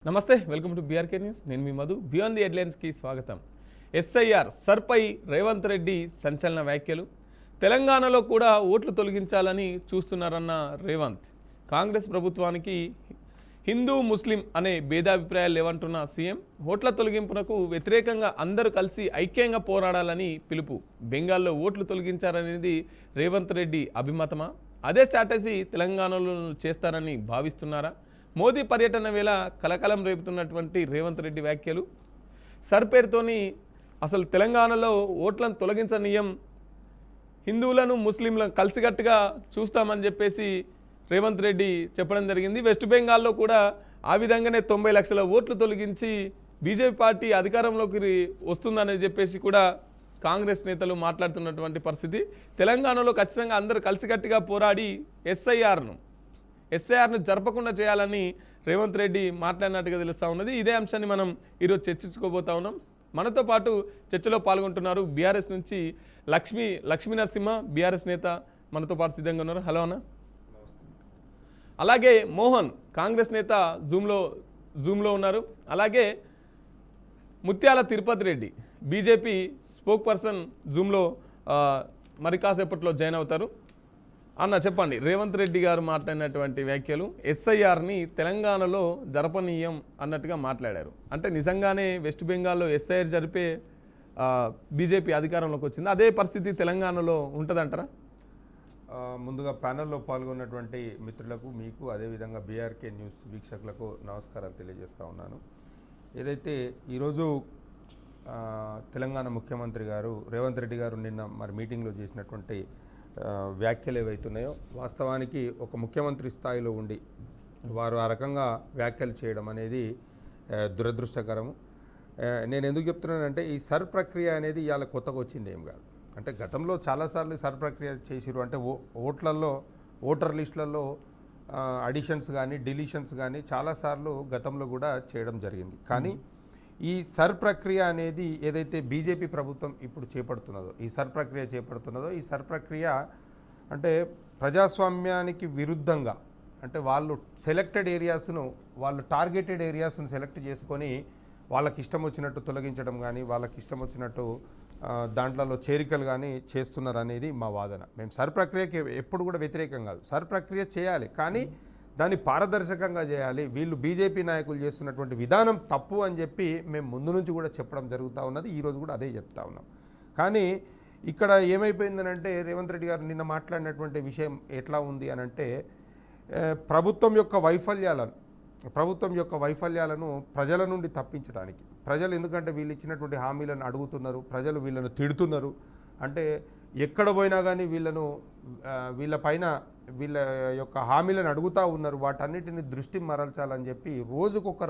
నమస్తే welcome to BRK news. నేను మీ Madhu. Beyond the హెడ్లైన్స్కి స్వాగతం. ఎస్ఐఆర్ సర్పై రేవంత్ రెడ్డి సంచలన వ్యాఖ్యలు. తెలంగాణలో కూడా ఓట్లు తొలగించాలని చూస్తున్నారన్న రేవంత్. కాంగ్రెస్ ప్రభుత్వానికి హిందూ ముస్లిం అనే భేదాభిప్రాయాలు లేవంటున్న సీఎం. ఓట్ల తొలగింపునకు వ్యతిరేకంగా అందరూ కలిసి ఐక్యంగా పోరాడాలని పిలుపు. బెంగాల్లో ఓట్లు తొలగించారనేది రేవంత్ రెడ్డి అభిమతమా? అదే స్ట్రాటజీ తెలంగాణలో చేస్తారని భావిస్తున్నారా? మోదీ పర్యటన వేళ కలకలం రేపుతున్నటువంటి రేవంత్ రెడ్డి వ్యాఖ్యలు. సర్ పేరుతోని అసలు తెలంగాణలో ఓట్లను తొలగించనీయం, హిందువులను ముస్లింలను కలిసికట్టుగా చూస్తామని చెప్పేసి రేవంత్ రెడ్డి చెప్పడం జరిగింది. వెస్ట్ బెంగాల్లో కూడా ఆ విధంగానే 90 లక్షల ఓట్లు తొలగించి బీజేపీ పార్టీ అధికారంలోకి వస్తుందని చెప్పేసి కూడా కాంగ్రెస్ నేతలు మాట్లాడుతున్నటువంటి పరిస్థితి. తెలంగాణలో ఖచ్చితంగా అందరూ కలిసికట్టుగా పోరాడి ఎస్ఐఆర్ను జరపకుండా చేయాలని రేవంత్ రెడ్డి మాట్లాడినట్టుగా తెలుస్తూ ఉన్నది. ఇదే అంశాన్ని మనం ఈరోజు ఉన్నాం. మనతో పాటు చర్చలో పాల్గొంటున్నారు బీఆర్ఎస్ నుంచి లక్ష్మీ నరసింహ, బీఆర్ఎస్ నేత మనతో పాటు సిద్ధంగా ఉన్నారు. హలో అన్న. అలాగే మోహన్, కాంగ్రెస్ నేత జూమ్లో ఉన్నారు. అలాగే Muthyala Tirupati Reddy, BJP spokesperson, జూమ్లో మరి కాసేపట్లో జాయిన్ అవుతారు. అన్న చెప్పండి, రేవంత్ రెడ్డి గారు మాట్లాడినటువంటి వ్యాఖ్యలు, ఎస్ఐఆర్ని తెలంగాణలో జరపనీయం అన్నట్టుగా మాట్లాడారు. అంటే నిజంగానే వెస్ట్ బెంగాల్లో ఎస్ఐఆర్ జరిపే బీజేపీ అధికారంలోకి వచ్చింది. అదే పరిస్థితి తెలంగాణలో ఉంటుందంటారా? ముందుగా ప్యానెల్లో పాల్గొన్నటువంటి మిత్రులకు, మీకు, అదేవిధంగా బీఆర్కే న్యూస్ వీక్షకులకు నమస్కారాలు తెలియజేస్తూ ఉన్నాను. ఏదైతే ఈరోజు తెలంగాణ ముఖ్యమంత్రి గారు రేవంత్ రెడ్డి గారు నిన్న మరి మీటింగ్లో చేసినటువంటి వ్యాఖ్యలు ఏవైతున్నాయో, వాస్తవానికి ఒక ముఖ్యమంత్రి స్థాయిలో ఉండి వారు ఆ రకంగా వ్యాఖ్యలు చేయడం అనేది దురదృష్టకరము. నేను ఎందుకు చెప్తున్నానంటే, ఈ సర్ ప్రక్రియ అనేది ఇవాళ కొత్తగా వచ్చింది ఏం కాదు. అంటే గతంలో చాలాసార్లు సర్ ప్రక్రియ చేసిరు. అంటే ఓటర్ లిస్టులలో అడిషన్స్ కానీ డిలీషన్స్ కానీ చాలాసార్లు గతంలో కూడా చేయడం జరిగింది. కానీ ఈ సర్ ప్రక్రియ అనేది ఏదైతే బీజేపీ ప్రభుత్వం ఇప్పుడు ఈ సర్ ప్రక్రియ అంటే ప్రజాస్వామ్యానికి విరుద్ధంగా, అంటే వాళ్ళు సెలెక్టెడ్ ఏరియాస్ను, వాళ్ళు టార్గెటెడ్ ఏరియాస్ను సెలెక్ట్ చేసుకొని వాళ్ళకి ఇష్టం వచ్చినట్టు తొలగించడం కానీ, వాళ్ళకి ఇష్టం వచ్చినట్టు దాంట్లో చేరికలు కానీ చేస్తున్నారు అనేది మా వాదన. మేము సర్ ప్రక్రియకి ఎప్పుడు కూడా వ్యతిరేకం కాదు. సర్ ప్రక్రియ చేయాలి, కానీ దాన్ని పారదర్శకంగా చేయాలి. వీళ్ళు బీజేపీ నాయకులు చేస్తున్నటువంటి విధానం తప్పు అని చెప్పి మేము ముందు నుంచి కూడా చెప్పడం జరుగుతూ ఉన్నది. ఈరోజు కూడా అదే చెప్తా ఉన్నాం. కానీ ఇక్కడ ఏమైపోయిందనంటే, రేవంత్ రెడ్డి గారు నిన్న మాట్లాడినటువంటి విషయం ఎట్లా ఉంది అనంటే, ప్రభుత్వం యొక్క వైఫల్యాలను ప్రజల నుండి తప్పించడానికి, ప్రజలు ఎందుకంటే వీళ్ళు ఇచ్చినటువంటి హామీలను అడుగుతున్నారు, ప్రజలు వీళ్ళను తిడుతున్నారు. అంటే ఎక్కడ పోయినా కానీ వీళ్ళ యొక్క హామీలను అడుగుతూ ఉన్నారు. వాటన్నిటిని దృష్టి మరల్చాలని చెప్పి రోజుకొక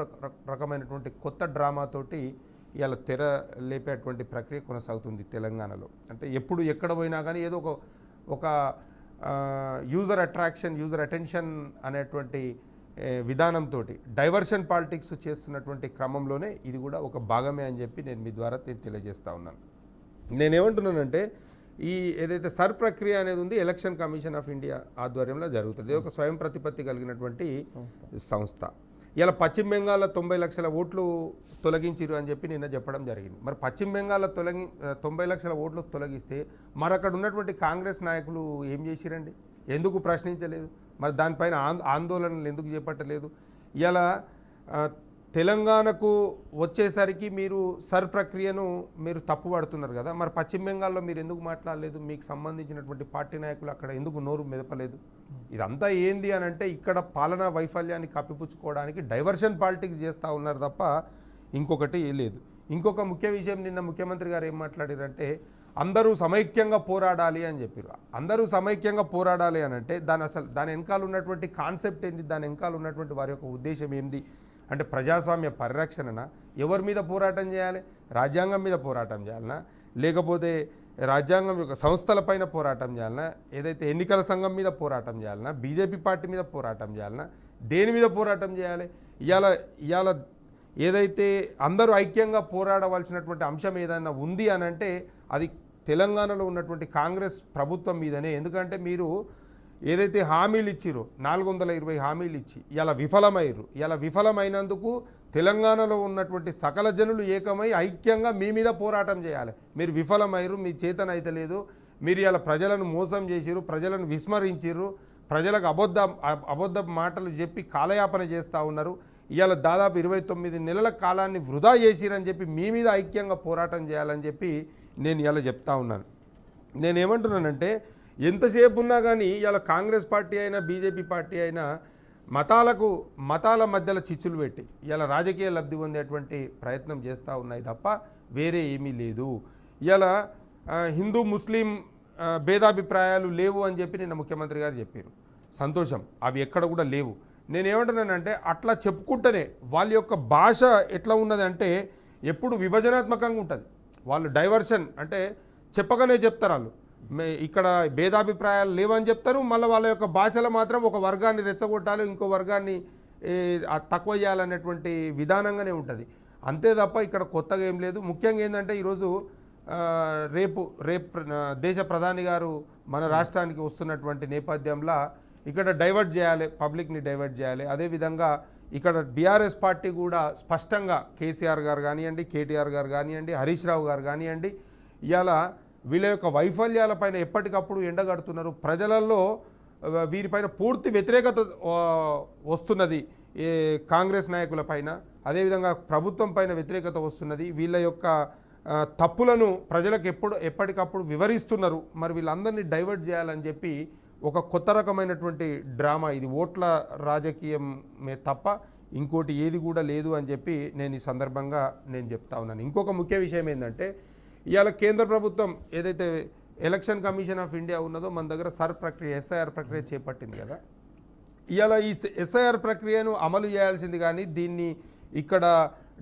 రకమైనటువంటి కొత్త డ్రామాతోటి ఇలా తెర లేపేటువంటి ప్రక్రియ కొనసాగుతుంది తెలంగాణలో. అంటే ఎప్పుడు ఎక్కడ పోయినా కానీ ఏదో ఒక యూజర్ అటెన్షన్ అనేటువంటి విధానంతో డైవర్షన్ పాలిటిక్స్ చేస్తున్నటువంటి క్రమంలోనే ఇది కూడా ఒక భాగమే అని చెప్పి నేను మీ ద్వారా తెలియజేస్తూ ఉన్నాను. నేనేమంటున్నానంటే, ఈ ఏదైతే సర్ ప్రక్రియ అనేది ఉంది, ఎలక్షన్ కమిషన్ ఆఫ్ ఇండియా ఆధ్వర్యంలో జరుగుతుంది. ఇది ఒక స్వయం ప్రతిపత్తి కలిగినటువంటి సంస్థ. ఇలా పశ్చిమ బెంగాల్లో 90 లక్షల ఓట్లు తొలగించిరు అని చెప్పి నిన్న చెప్పడం జరిగింది. మరి పశ్చిమ బెంగాల్లో 90 లక్షల ఓట్లు తొలగిస్తే మరి అక్కడ ఉన్నటువంటి కాంగ్రెస్ నాయకులు ఏం చేసిరండి? ఎందుకు ప్రశ్నించలేదు? మరి దానిపైన ఆందోళనలు ఎందుకు చేపట్టలేదు? ఇలా తెలంగాణకు వచ్చేసరికి మీరు సర్ ప్రక్రియను మీరు తప్పుపడుతున్నారు కదా. మరి పశ్చిమ బెంగాల్లో మీరు ఎందుకు మాట్లాడలేదు? మీకు సంబంధించినటువంటి పార్టీ నాయకులు అక్కడ ఎందుకు నోరు మెదపలేదు? ఇదంతా ఏంది అని అంటే, ఇక్కడ పాలనా వైఫల్యాన్ని కప్పిపుచ్చుకోవడానికి డైవర్షన్ పాలిటిక్స్ చేస్తూ ఉన్నారు తప్ప ఇంకొకటి లేదు. ఇంకొక ముఖ్య విషయం, నిన్న ముఖ్యమంత్రి గారు ఏం మాట్లాడారంటే, అందరూ సమైక్యంగా పోరాడాలి అని చెప్పారు. అందరూ సమైక్యంగా పోరాడాలి అని అంటే దాని వెనకాల ఉన్నటువంటి కాన్సెప్ట్ ఏంది? దాని వెనకాల ఉన్నటువంటి వారి యొక్క ఉద్దేశం ఏంది అంటే, ప్రజాస్వామ్య పరిరక్షణన ఎవరి మీద పోరాటం చేయాలి? రాజ్యాంగం మీద పోరాటం చేయాలనా, లేకపోతే రాజ్యాంగం యొక్క సంస్థలపైన పోరాటం చేయాలనా, ఏదైతే ఎన్నికల సంఘం మీద పోరాటం చేయాలనా, బీజేపీ పార్టీ మీద పోరాటం చేయాలనా, దేని మీద పోరాటం చేయాలి? ఇవాళ ఏదైతే అందరూ ఐక్యంగా పోరాడవలసినటువంటి అంశం ఏదైనా ఉంది అని అంటే, అది తెలంగాణలో ఉన్నటువంటి కాంగ్రెస్ ప్రభుత్వం మీదనే. ఎందుకంటే మీరు ఏదైతే హామీలు ఇచ్చిరో 420 హామీలు ఇచ్చి ఇలా విఫలమైనరు. ఇలా విఫలమైనందుకు తెలంగాణలో ఉన్నటువంటి సకల జనులు ఏకమై ఐక్యంగా మీ మీద పోరాటం చేయాలి. మీరు విఫలమైరు, మీ చేతన అయితే లేదు, మీరు ఇలా ప్రజలను మోసం చేసిరు, ప్రజలను విస్మరించిర్రు, ప్రజలకు అబద్ధ మాటలు చెప్పి కాలయాపన చేస్తూ ఉన్నారు. ఇవాళ దాదాపు 29 నెలల కాలాన్ని వృధా చేసిరని చెప్పి మీ మీద ఐక్యంగా పోరాటం చేయాలని చెప్పి నేను ఇలా చెప్తా ఉన్నాను. నేనేమంటున్నానంటే ఎంతసేపు ఉన్నా కానీ ఇలా కాంగ్రెస్ పార్టీ అయినా బీజేపీ పార్టీ అయినా మతాల మధ్యలో చిచ్చులు పెట్టి ఇలా రాజకీయ లబ్ధి పొందేటువంటి ప్రయత్నం చేస్తూ ఉన్నాయి తప్ప వేరే ఏమీ లేదు. ఇలా హిందూ ముస్లిం భేదాభిప్రాయాలు లేవు అని చెప్పి నిన్న ముఖ్యమంత్రి గారు చెప్పారు. సంతోషం, అవి ఎక్కడ కూడా లేవు. నేనేమంటున్నానంటే అట్లా చెప్పుకుంటేనే వాళ్ళ యొక్క భాష ఎట్లా ఉన్నదంటే ఎప్పుడు విభజనాత్మకంగా ఉంటుంది. వాళ్ళు డైవర్షన్ అంటే చెప్పగానే చెప్తారు. వాళ్ళు ఇక్కడ భేదాభిప్రాయాలు లేవని చెప్తారు, మళ్ళీ వాళ్ళ యొక్క భాషలో మాత్రం ఒక వర్గాన్ని రెచ్చగొట్టాలి, ఇంకో వర్గాన్ని తక్కువ చేయాలనేటువంటి విధానంగానే ఉంటుంది. అంతే తప్ప ఇక్కడ కొత్తగా ఏం లేదు. ముఖ్యంగా ఏంటంటే ఈరోజు రేపు దేశ ప్రధాని గారు మన రాష్ట్రానికి వస్తున్నటువంటి నేపథ్యంలో ఇక్కడ డైవర్ట్ చేయాలి, పబ్లిక్ని డైవర్ట్ చేయాలి. అదేవిధంగా ఇక్కడ బీఆర్ఎస్ పార్టీ కూడా స్పష్టంగా కేసీఆర్ గారు కానివ్వండి, కేటీఆర్ గారు కానివ్వండి, హరీష్ రావు గారు కానివ్వండి, ఇవాళ వీళ్ళ యొక్క వైఫల్యాలపైన ఎప్పటికప్పుడు ఎండగడుతున్నారు. ప్రజలలో వీరిపైన పూర్తి వ్యతిరేకత వస్తున్నది కాంగ్రెస్ నాయకుల పైన, అదేవిధంగా ప్రభుత్వం పైన వ్యతిరేకత వస్తున్నది. వీళ్ళ యొక్క తప్పులను ప్రజలకు ఎప్పటికప్పుడు వివరిస్తున్నారు. మరి వీళ్ళందరినీ డైవర్ట్ చేయాలని చెప్పి ఒక కొత్త రకమైనటువంటి డ్రామా ఇది. ఓట్ల రాజకీయమే తప్ప ఇంకోటి ఏది కూడా లేదు అని చెప్పి నేను ఈ సందర్భంగా నేను చెప్తా ఉన్నాను. ఇంకొక ముఖ్య విషయం ఏంటంటే ఇవాళ కేంద్ర ప్రభుత్వం ఏదైతే ఎలక్షన్ కమిషన్ ఆఫ్ ఇండియా ఉన్నదో మన దగ్గర ఎస్ఐఆర్ ప్రక్రియ చేపట్టింది కదా. ఇవాళ ఈ ఎస్ఐఆర్ ప్రక్రియను అమలు చేయాల్సింది కానీ, దీన్ని ఇక్కడ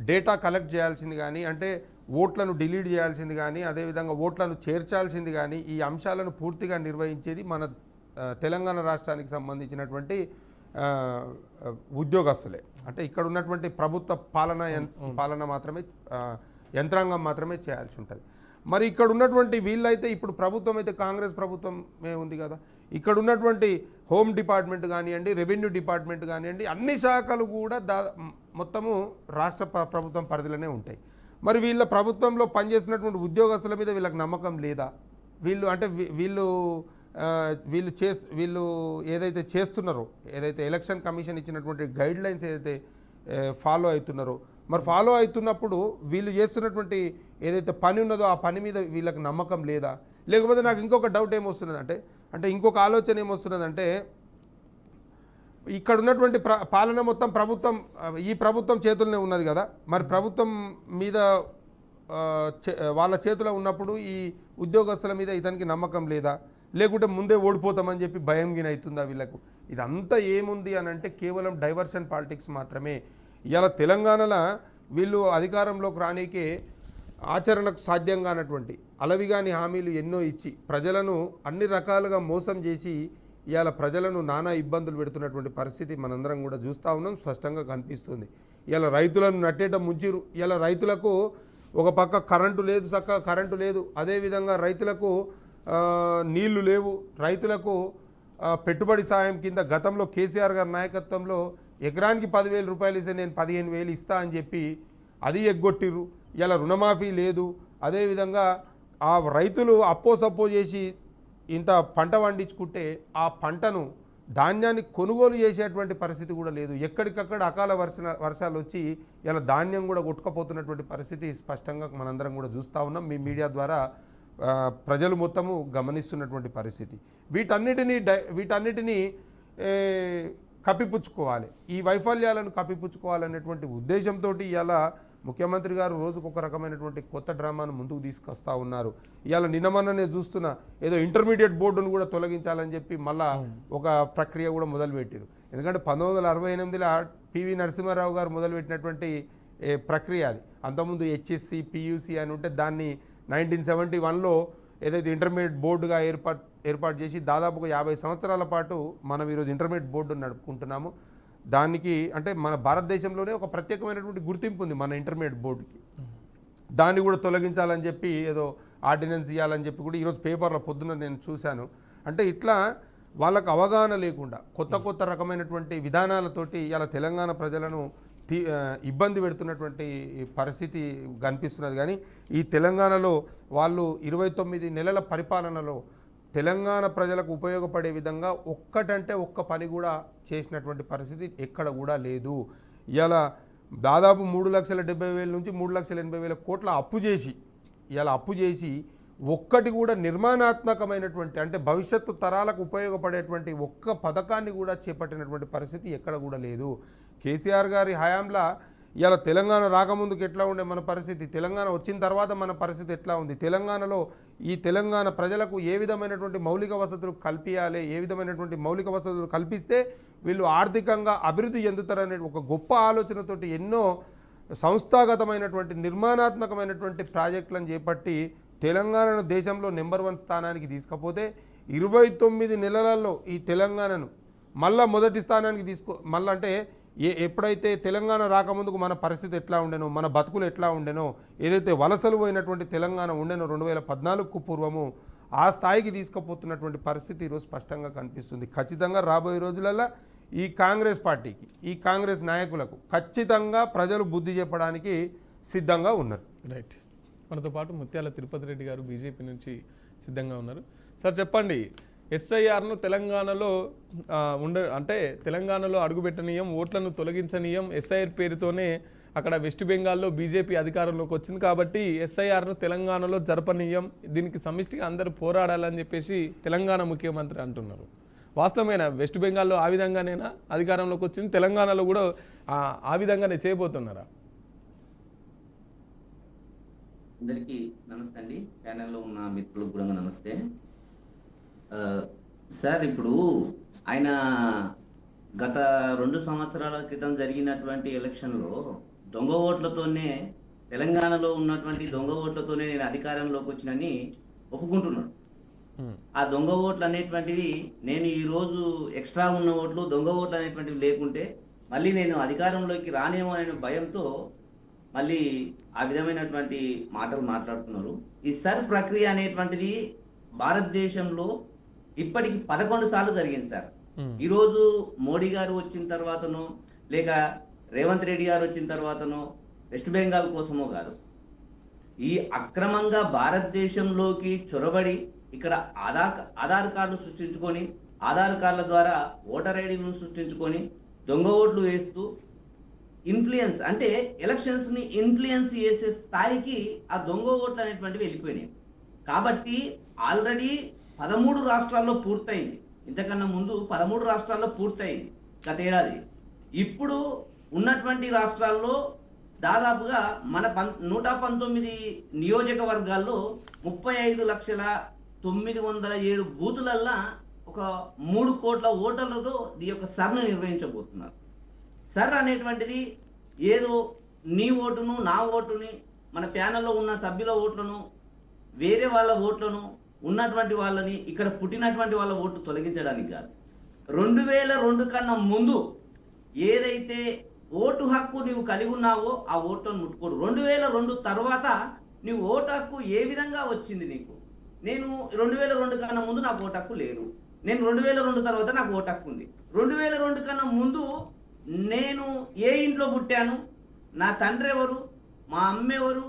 డేటా కలెక్ట్ చేయాల్సింది కానీ, అంటే ఓట్లను డిలీట్ చేయాల్సింది కానీ, అదేవిధంగా ఓట్లను చేర్చాల్సింది కానీ, ఈ అంశాలను పూర్తిగా నిర్వహించేది మన తెలంగాణ రాష్ట్రానికి సంబంధించినటువంటి ఉద్యోగస్తులే. అంటే ఇక్కడ ఉన్నటువంటి ప్రభుత్వ పాలన మాత్రమే, యంత్రాంగం మాత్రమే చేయాల్సి ఉంటుంది. మరి ఇక్కడ ఉన్నటువంటి వీళ్ళైతే ఇప్పుడు ప్రభుత్వం అయితే కాంగ్రెస్ ప్రభుత్వమే ఉంది కదా, ఇక్కడ ఉన్నటువంటి హోమ్ డిపార్ట్మెంట్ కానివ్వండి, రెవెన్యూ డిపార్ట్మెంట్ కానివ్వండి, అన్ని శాఖలు కూడా మొత్తము రాష్ట్ర ప్రభుత్వం పరిధిలోనే ఉంటాయి. మరి వీళ్ళ ప్రభుత్వంలో పనిచేస్తున్నటువంటి ఉద్యోగస్తుల మీద వీళ్ళకి నమ్మకం లేదా? వీళ్ళు ఏదైతే చేస్తున్నారో, ఏదైతే ఎలక్షన్ కమిషన్ ఇచ్చినటువంటి గైడ్ లైన్స్ ఏదైతే ఫాలో అవుతున్నారో, మరి ఫాలో అవుతున్నప్పుడు వీళ్ళు చేస్తున్నటువంటి ఏదైతే పని ఉన్నదో ఆ పని మీద వీళ్ళకి నమ్మకం లేదా? లేకపోతే నాకు ఇంకొక డౌట్ ఏమొస్తున్నదంటే, ఇంకొక ఆలోచన ఏమొస్తున్నదంటే, ఇక్కడ ఉన్నటువంటి పాలన మొత్తం ఈ ప్రభుత్వం చేతుల్లోనే ఉన్నది కదా, మరి ప్రభుత్వం మీద వాళ్ళ చేతిలో ఉన్నప్పుడు ఈ ఉద్యోగస్తుల మీద ఇతనికి నమ్మకం లేదా? లేకుంటే ముందే ఓడిపోతామని చెప్పి భయం గిన అవుతుందా వీళ్ళకు? ఇదంతా ఏముంది అని అంటే కేవలం డైవర్షన్ పాలిటిక్స్ మాత్రమే. ఇవాళ తెలంగాణలో వీళ్ళు అధికారంలోకి రానికే ఆచరణకు సాధ్యం కానటువంటి అలవిగాని హామీలు ఎన్నో ఇచ్చి ప్రజలను అన్ని రకాలుగా మోసం చేసి ఇవాళ ప్రజలను నానా ఇబ్బందులు పెడుతున్నటువంటి పరిస్థితి మనందరం కూడా చూస్తూ ఉన్నాం, స్పష్టంగా కనిపిస్తుంది. ఇవాళ రైతులను నట్టేట ముంచిరు. ఇవాళ రైతులకు ఒక పక్క కరెంటు లేదు, చక్కగా కరెంటు లేదు, అదేవిధంగా రైతులకు నీళ్లు లేవు, రైతులకు పెట్టుబడి సాయం కింద గతంలో కేసీఆర్ గారి నాయకత్వంలో ఎకరానికి 10,000 రూపాయలు ఇస్తే నేను 15,000 ఇస్తా అని చెప్పి అది ఎగ్గొట్టిర్రు. ఇలా రుణమాఫీ లేదు. అదేవిధంగా ఆ రైతులు అప్పో చేసి ఇంత పంట పండించుకుంటే ఆ పంటను ధాన్యాన్ని కొనుగోలు చేసేటువంటి పరిస్థితి కూడా లేదు. ఎక్కడికక్కడ అకాల వర్షాలు వచ్చి ఇలా ధాన్యం కూడా కొట్టుకపోతున్నటువంటి పరిస్థితి స్పష్టంగా మనందరం కూడా చూస్తూ ఉన్నాం. మీ మీడియా ద్వారా ప్రజలు మొత్తము గమనిస్తున్నటువంటి పరిస్థితి. వీటన్నిటినీ కప్పిపుచ్చుకోవాలి, ఈ వైఫల్యాలను కప్పిపుచ్చుకోవాలనేటువంటి ఉద్దేశంతో ఇవాళ ముఖ్యమంత్రి గారు రోజుకొక రకమైనటువంటి కొత్త డ్రామాను ముందుకు తీసుకొస్తూ ఉన్నారు. ఇవాళ నిన్నమన్ననే చూస్తున్న ఏదో ఇంటర్మీడియట్ బోర్డును కూడా తొలగించాలని చెప్పి మళ్ళా ఒక ప్రక్రియ కూడా మొదలుపెట్టారు. ఎందుకంటే 1968లో పివి నరసింహారావు గారు మొదలుపెట్టినటువంటి ప్రక్రియ అది. అంతకుముందు హెచ్ఎస్సి, పియూసి అని ఉంటే దాన్ని 1971లో ఏదైతే ఇంటర్మీడియట్ బోర్డుగా ఏర్పాటు చేసి దాదాపుగా 50 సంవత్సరాల పాటు మనం ఈరోజు ఇంటర్మీడియట్ బోర్డును నడుపుకుంటున్నాము. దానికి అంటే మన భారతదేశంలోనే ఒక ప్రత్యేకమైనటువంటి గుర్తింపు ఉంది మన ఇంటర్మీడియట్ బోర్డుకి. దాన్ని కూడా తొలగించాలని చెప్పి ఏదో ఆర్డినెన్స్ ఇవ్వాలని చెప్పి కూడా ఈరోజు పేపర్లో పొద్దున్న నేను చూశాను. అంటే ఇట్లా వాళ్ళకు అవగాహన లేకుండా కొత్త రకమైనటువంటి విధానాలతోటి ఇలా తెలంగాణ ప్రజలను ఇబ్బంది పెడుతున్నటువంటి పరిస్థితి కనిపిస్తున్నది. కానీ ఈ తెలంగాణలో వాళ్ళు 29 నెలల పరిపాలనలో తెలంగాణ ప్రజలకు ఉపయోగపడే విధంగా ఒక్కటంటే ఒక్క పని కూడా చేసినటువంటి పరిస్థితి ఎక్కడ కూడా లేదు. ఇలా దాదాపు 3,70,000 నుంచి 3,80,000 కోట్ల అప్పు చేసి ఒక్కటి కూడా నిర్మాణాత్మకమైనటువంటి అంటే భవిష్యత్తు తరాలకు ఉపయోగపడేటువంటి ఒక్క పథకాన్ని కూడా చేపట్టినటువంటి పరిస్థితి ఎక్కడ కూడా లేదు. కేసీఆర్ గారి హయాంలో ఇలా తెలంగాణ రాకముందుకు ఎట్లా ఉండే మన పరిస్థితి, తెలంగాణ వచ్చిన తర్వాత మన పరిస్థితి ఎట్లా ఉంది, తెలంగాణలో ఈ తెలంగాణ ప్రజలకు ఏ విధమైనటువంటి మౌలిక వసతులు కల్పించాలి, ఏ విధమైనటువంటి మౌలిక వసతులు కల్పిస్తే వీళ్ళు ఆర్థికంగా అభివృద్ధి చెందుతారనే ఒక గొప్ప ఆలోచనతోటి ఎన్నో సంస్థాగతమైనటువంటి నిర్మాణాత్మకమైనటువంటి ప్రాజెక్టులను చేపట్టి తెలంగాణను దేశంలో నెంబర్ 1 స్థానానికి తీసుకపోతే 29 నెలలలో ఈ తెలంగాణను మళ్ళా మొదటి స్థానానికి మళ్ళీ అంటే ఎప్పుడైతే తెలంగాణ రాకముందుకు మన పరిస్థితి ఎట్లా ఉండేనో, మన బతుకులు ఎట్లా ఉండేనో, ఏదైతే వలసలు పోయినటువంటి తెలంగాణ ఉండేనో 2014కు పూర్వము ఆ స్థాయికి తీసుకుపోతున్నటువంటి పరిస్థితి ఈరోజు స్పష్టంగా కనిపిస్తుంది. ఖచ్చితంగా రాబోయే రోజులలో ఈ కాంగ్రెస్ పార్టీకి, ఈ కాంగ్రెస్ నాయకులకు ఖచ్చితంగా ప్రజలు బుద్ధి చెప్పడానికి సిద్ధంగా ఉన్నారు. రైట్. మనతో పాటు ముత్యాల తిరుపతి రెడ్డి గారు బీజేపీ నుంచి సిద్ధంగా ఉన్నారు. సార్ చెప్పండి, ఎస్ఐఆర్ను తెలంగాణలో తెలంగాణలో అడుగుపెట్టనీయం, ఓట్లను తొలగించనీయం, ఎస్ఐఆర్ పేరుతోనే అక్కడ వెస్ట్ బెంగాల్లో బీజేపీ అధికారంలోకి వచ్చింది కాబట్టి ఎస్ఐఆర్ను తెలంగాణలో జరపనీయం, దీనికి సమిష్టిగా అందరూ పోరాడాలని చెప్పేసి తెలంగాణ ముఖ్యమంత్రి అంటున్నారు. వాస్తవమేనా? వెస్ట్ బెంగాల్లో ఆ విధంగానేనా అధికారంలోకి వచ్చింది, తెలంగాణలో కూడా ఆ విధంగానే చేయబోతున్నారా? అందరికీ నమస్తే అండి, ప్యానెల్లో ఉన్న మిత్రులకు కూడా నమస్తే. సార్, ఇప్పుడు ఆయన గత 2 సంవత్సరాల క్రితం జరిగినటువంటి ఎలక్షన్లో దొంగ ఓట్లతోనే, తెలంగాణలో ఉన్నటువంటి దొంగ ఓట్లతోనే నేను అధికారంలోకి వచ్చినని ఒప్పుకుంటున్నాడు. ఆ దొంగ ఓట్లు అనేటువంటివి నేను ఈరోజు ఎక్స్ట్రా ఉన్న ఓట్లు, దొంగ ఓట్లు అనేటువంటివి లేకుంటే మళ్ళీ నేను అధికారంలోకి రానేమో అనే భయంతో మళ్ళీ ఆ విధమైనటువంటి మాటలు మాట్లాడుతున్నారు. ఈ సర్ ప్రక్రియ అనేటువంటిది భారతదేశంలో ఇప్పటికి 11 సార్లు జరిగింది సార్. ఈరోజు మోడీ గారు వచ్చిన తర్వాతనో లేక రేవంత్ రెడ్డి గారు వచ్చిన తర్వాతనో వెస్ట్ బెంగాల్ కోసమో కాదు, ఈ అక్రమంగా భారతదేశంలోకి చొరబడి ఇక్కడ ఆధార్ కార్డులు సృష్టించుకొని, ఆధార్ కార్డుల ద్వారా ఓటర్ ఐడీలను సృష్టించుకొని దొంగ ఓట్లు వేస్తూ ఇన్ఫ్లుయెన్స్ అంటే ఎలక్షన్స్ ని ఇన్ఫ్లుయెన్స్ చేసే స్థాయికి ఆ దొంగ ఓట్లు అనేటువంటివి వెళ్ళిపోయినాయి. కాబట్టి ఆల్రెడీ 13 రాష్ట్రాల్లో పూర్తయింది. ఇంతకన్నా ముందు 13 రాష్ట్రాల్లో పూర్తయింది గత ఏడాది. ఇప్పుడు ఉన్నటువంటి రాష్ట్రాల్లో దాదాపుగా మన 119 నియోజకవర్గాల్లో 35,907 బూతులల్లా ఒక 3 కోట్ల ఓటర్లతో ఈ యొక్క సర్ను నిర్వహించబోతున్నారు. సర్ అనేటువంటిది ఏదో నీ ఓటును, నా ఓటుని, మన ప్యానెల్లో ఉన్న సభ్యుల ఓట్లను, వేరే వాళ్ళ ఓట్లను, ఉన్నటువంటి వాళ్ళని, ఇక్కడ పుట్టినటువంటి వాళ్ళ ఓట్లు తొలగించడానికి కాదు. 2002 కన్నా ముందు ఏదైతే ఓటు హక్కు నీవు కలిగి ఉన్నావో ఆ ఓట్లను ముట్టుకోడు. 2002 తర్వాత నీవు ఓటు హక్కు ఏ విధంగా వచ్చింది నీకు? నేను 2002 కన్నా ముందు నాకు ఓటు హక్కు లేదు, నేను 2002 తర్వాత నాకు ఓటు హక్కు ఉంది. 2002 కన్నా ముందు నేను ఏ ఇంట్లో పుట్టాను, నా తండ్రి ఎవరు, మా అమ్మ ఎవరు,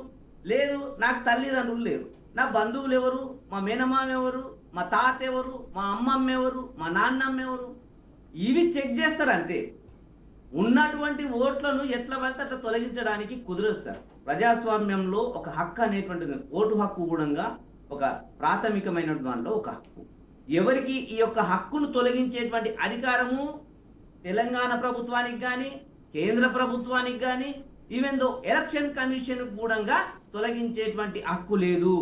లేదు నాకు తల్లిదండ్రులు లేరు, నా బంధువులు ఎవరు, మా మేనమామ ఎవరు, మా తాత ఎవరు, మా అమ్మమ్మ ఎవరు, మా నాన్నమ్మ ఎవరు, ఇవి చెక్ చేస్తారు అంతే. ఉన్నటువంటి ఓట్లను ఎట్లా పడితే అట్లా తొలగించడానికి కుదరదు సార్. ప్రజాస్వామ్యంలో ఒక హక్కు అనేటువంటిది, ఓటు హక్కు కూడా ఒక ప్రాథమికమైనటువంటి ఒక హక్కు. ఎవరికి ఈ యొక్క హక్కును తొలగించేటువంటి అధికారము తెలంగాణ ప్రభుత్వానికి కానీ, కేంద్ర ప్రభుత్వానికి కానీ, ఈవెన్ దో ఎలక్షన్ కమిషన్ కూడా తొలగించేటువంటి హక్కు లేదు.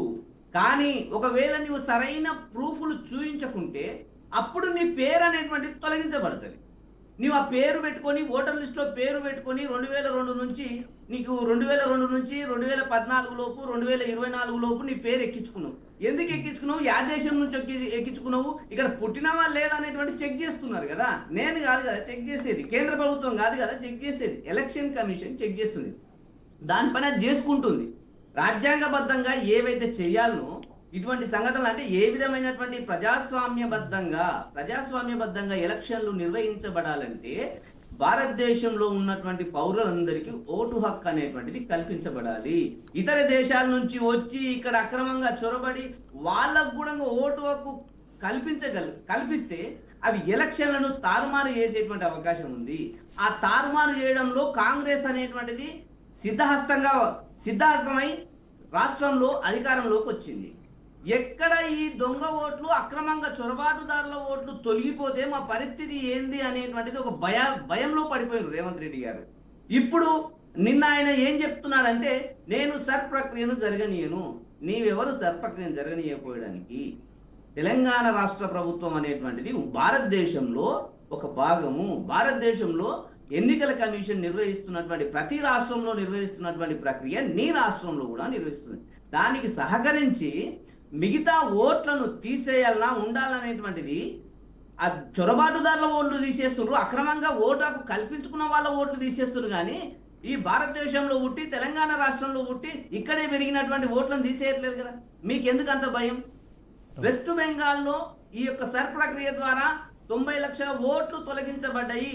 కానీ ఒకవేళ నీవు సరైన ప్రూఫ్లు చూపించకుంటే అప్పుడు నీ పేరు అనేటువంటిది తొలగించబడుతుంది. నీవు ఆ పేరు పెట్టుకొని, ఓటర్ లిస్టులో పేరు పెట్టుకొని 2002 నుంచి నీకు 2002 నుంచి 2014 లోపు 2024 లోపు నీ పేరు ఎక్కించుకున్నావు. ఎందుకు ఎక్కించుకున్నావు? యా దేశం నుంచి ఎక్కించుకున్నావు? ఇక్కడ పుట్టినవా లేదా అనేటువంటి చెక్ చేస్తున్నారు కదా. నేను కాదు కదా చెక్ చేసేది, కేంద్ర ప్రభుత్వం కాదు కదా చెక్ చేసేది, ఎలక్షన్ కమిషన్ చెక్ చేస్తుంది. దానిపైన చేసుకుంటుంది. రాజ్యాంగబద్ధంగా ఏవైతే చేయాలనో ఇటువంటి సంఘటనలు, అంటే ఏ విధమైనటువంటి ప్రజాస్వామ్యబద్ధంగా ఎలక్షన్లు నిర్వహించబడాలంటే భారతదేశంలో ఉన్నటువంటి పౌరులందరికీ ఓటు హక్కు అనేటువంటిది కల్పించబడాలి. ఇతర దేశాల నుంచి వచ్చి ఇక్కడ అక్రమంగా చొరబడి వాళ్ళకు కూడా ఓటు హక్కు కల్పిస్తే అవి ఎలక్షన్లను తారుమారు చేసేటువంటి అవకాశం ఉంది. ఆ తారుమారు చేయడంలో కాంగ్రెస్ అనేటువంటిది సిద్ధహస్తమై రాష్ట్రంలో అధికారంలోకి వచ్చింది. ఎక్కడ ఈ దొంగ ఓట్లు అక్రమంగా చొరబాటుదారుల ఓట్లు తొలగిపోతే మా పరిస్థితి ఏంది అనేటువంటిది ఒక భయంలో పడిపోయారు రేవంత్ రెడ్డి గారు. ఇప్పుడు నిన్న ఆయన ఏం చెప్తున్నాడంటే, నేను సర్ ప్రక్రియను జరగనీయను. నీవెవరు సర్ ప్రక్రియను జరగనీయకపోయడానికి? తెలంగాణ రాష్ట్ర ప్రభుత్వం అనేటువంటిది భారతదేశంలో ఒక భాగము. భారతదేశంలో ఎన్నికల కమిషన్ నిర్వహిస్తున్నటువంటి ప్రతి రాష్ట్రంలో నిర్వహిస్తున్నటువంటి ప్రక్రియ నీ రాష్ట్రంలో కూడా నిర్వహిస్తుంది. దానికి సహకరించి మిగతా ఓట్లను తీసేయాలన్నా ఉండాలనేటువంటిది ఆ చొరబాటుదారుల ఓట్లు తీసేస్తున్నారు, అక్రమంగా ఓటుకు కల్పించుకున్న వాళ్ళ ఓట్లు తీసేస్తున్నారు. కానీ ఈ భారతదేశంలో పుట్టి తెలంగాణ రాష్ట్రంలో పుట్టి ఇక్కడే పెరిగినటువంటి ఓట్లను తీసేయట్లేదు కదా. మీకెందుకు అంత భయం? వెస్ట్ బెంగాల్లో ఈ యొక్క సర్ ప్రక్రియ ద్వారా 90 లక్షల ఓట్లు తొలగించబడ్డాయి,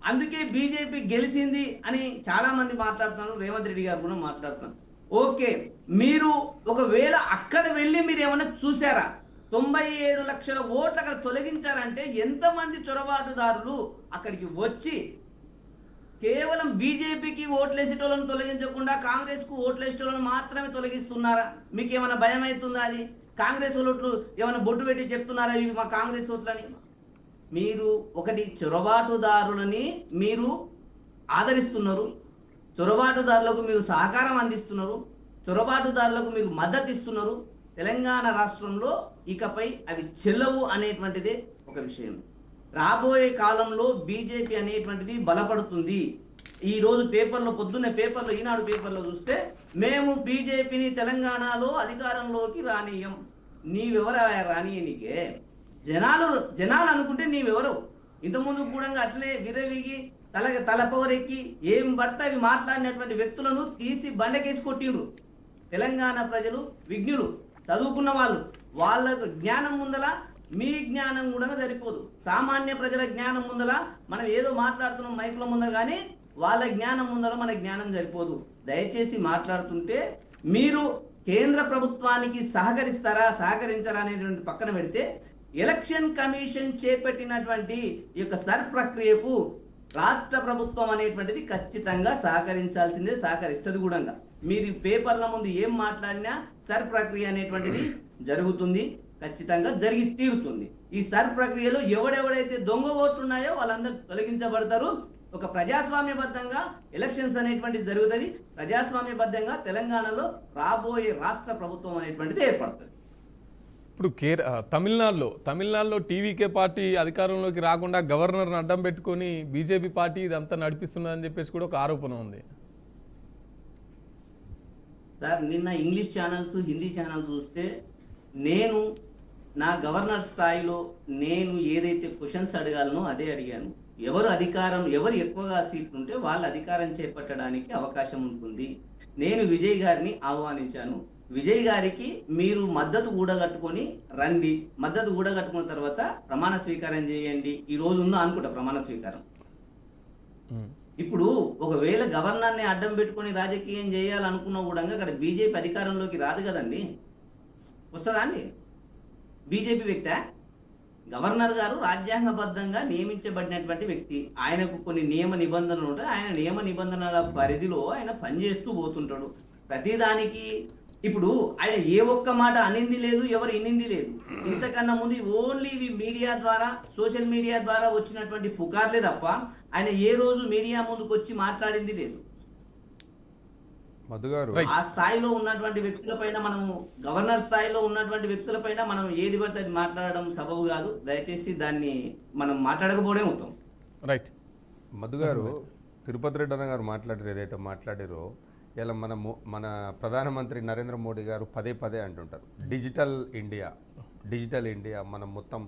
అందుకే బీజేపీ గెలిచింది అని చాలా మంది మాట్లాడుతున్నారు. రేవంత్ రెడ్డి గారు కూడా మాట్లాడుతున్నారు. ఓకే, మీరు ఒకవేళ అక్కడ వెళ్ళి మీరు ఏమైనా చూసారా? 97 లక్షల ఓట్లు అక్కడ తొలగించారంటే ఎంతమంది చొరబాటుదారులు అక్కడికి వచ్చి కేవలం బీజేపీకి ఓట్లేసేటోళ్ళను తొలగించకుండా కాంగ్రెస్ కు ఓట్లేసేటోళ్ళను మాత్రమే తొలగిస్తున్నారా? మీకు ఏమైనా భయం అవుతుందా? అది కాంగ్రెస్ ఓట్లు ఏమైనా బొట్టు పెట్టి చెప్తున్నారా ఇవి మా కాంగ్రెస్ ఓట్లని? మీరు ఒకటి చొరబాటుదారులని మీరు ఆదరిస్తున్నారు, చొరబాటుదారులకు మీరు సహకారం అందిస్తున్నారు, చొరబాటుదారులకు మీరు మద్దతు ఇస్తున్నారు. తెలంగాణ రాష్ట్రంలో ఇకపై అవి చెల్లవు అనేటువంటిదే ఒక విషయం. రాబోయే కాలంలో బీజేపీ అనేటువంటిది బలపడుతుంది. ఈ రోజు పేపర్లో పొద్దున్నే పేపర్లో ఈనాడు పేపర్లో చూస్తే, మేము బీజేపీని తెలంగాణలో అధికారంలోకి రానియం. నీవెవరు రానియనికే? జనాలు అనుకుంటే నీవెవరు? ఇంతకుముందు కూడా అట్లే విరవిగి తలపొగరెక్కి ఏం పడితే అవి మాట్లాడినటువంటి వ్యక్తులను తీసి బండకేసి కొట్టిండ్రు. తెలంగాణ ప్రజలు విజ్ఞులు, చదువుకున్న వాళ్ళు, వాళ్ళ జ్ఞానం ముందల మీ జ్ఞానం కూడా సరిపోదు. సామాన్య ప్రజల జ్ఞానం ముందల మనం ఏదో మాట్లాడుతున్నాం మైకుల ముందర, కానీ వాళ్ళ జ్ఞానం ముందల మన జ్ఞానం సరిపోదు. దయచేసి మాట్లాడుతుంటే మీరు కేంద్ర ప్రభుత్వానికి సహకరించరా అనేటువంటి పక్కన పెడితే, ఎలక్షన్ కమిషన్ చేపట్టినటువంటి ఈ యొక్క సర్ ప్రక్రియకు రాష్ట్ర ప్రభుత్వం అనేటువంటిది ఖచ్చితంగా సహకరించాల్సిందే, సహకరిస్తుంది కూడా. మీరు పేపర్ల ముందు ఏం మాట్లాడినా సర్ ప్రక్రియ అనేటువంటిది జరుగుతుంది, ఖచ్చితంగా జరిగి తీరుతుంది. ఈ సర్ ప్రక్రియలో ఎవడెవడైతే దొంగ ఓట్లు ఉన్నాయో వాళ్ళందరూ తొలగించబడతారు. ఒక ప్రజాస్వామ్యబద్ధంగా ఎలక్షన్స్ అనేటువంటిది జరుగుతుంది. ప్రజాస్వామ్యబద్ధంగా తెలంగాణలో రాబోయే రాష్ట్ర ప్రభుత్వం అనేటువంటిది ఏర్పడుతుంది. ఇప్పుడు తమిళనాడులో టీవీకే పార్టీ అధికారంలోకి రాకుండా గవర్నర్ని అడ్డం పెట్టుకొని బీజేపీ పార్టీ ఇదంతా నడిపిస్తున్నదని చెప్పేసి కూడా ఒక ఆరోపణ ఉంది. సార్, నిన్న ఇంగ్లీష్ ఛానల్స్, హిందీ ఛానల్స్ చూస్తే నేను నా గవర్నర్ స్థాయిలో నేను ఏదైతే క్వశ్చన్స్ అడగాలనో అదే అడిగాను. ఎవరు ఎక్కువగా సీట్లు ఉంటే వాళ్ళు అధికారం చేపట్టడానికి అవకాశం ఉంటుంది. నేను విజయ్ గారిని ఆహ్వానించాను. విజయ్ గారికి మీరు మద్దతు కూడగట్టుకొని రండి, మద్దతు కూడగట్టుకున్న తర్వాత ప్రమాణ స్వీకారం చేయండి. ఈ రోజు ఉందో అనుకుంటా ప్రమాణ స్వీకారం. ఇప్పుడు ఒకవేళ గవర్నర్ని అడ్డం పెట్టుకొని రాజకీయం చేయాలనుకున్నా కూడా అక్కడ బీజేపీ అధికారంలోకి రాదు కదండి. వస్తుందా అండి? బీజేపీ వ్యక్తి గవర్నర్ గారు రాజ్యాంగబద్ధంగా నియమించబడినటువంటి వ్యక్తి. ఆయనకు కొన్ని నియమ నిబంధనలు ఉంటాయి. ఆయన నియమ నిబంధనల పరిధిలో ఆయన పనిచేస్తూ పోతుంటాడు. ప్రతిదానికి ఇప్పుడు ఆయన ఏ ఒక్క మాట అనింది లేదు, ఎవరు ఇనింది లేదు. ఇంతకన్నా ముందు ఓన్లీ మీడియా ద్వారా, సోషల్ మీడియా ద్వారా వచ్చినటువంటి పుకార్లే తప్ప ఆయన ఏ రోజు మీడియా ముందుకు వచ్చి మాట్లాడింది లేదు. మధు గారు, ఆ స్థాయిలో ఉన్నటువంటి వ్యక్తులపైన మనము, గవర్నర్ స్థాయిలో ఉన్నటువంటి వ్యక్తులపైన మనం ఏది పడితే అది మాట్లాడడం సబబు కాదు. దయచేసి దాన్ని మనం మాట్లాడకపోవడం అవుతాం. రైట్. మధు గారు, తిరుపతి రెడ్డి అన్న గారు మాట్లాడారు, ఏదైతే మాట్లాడారో ఇలా మన ప్రధానమంత్రి నరేంద్ర మోడీ గారు పదే అంటుంటారు, డిజిటల్ ఇండియా మనం మొత్తం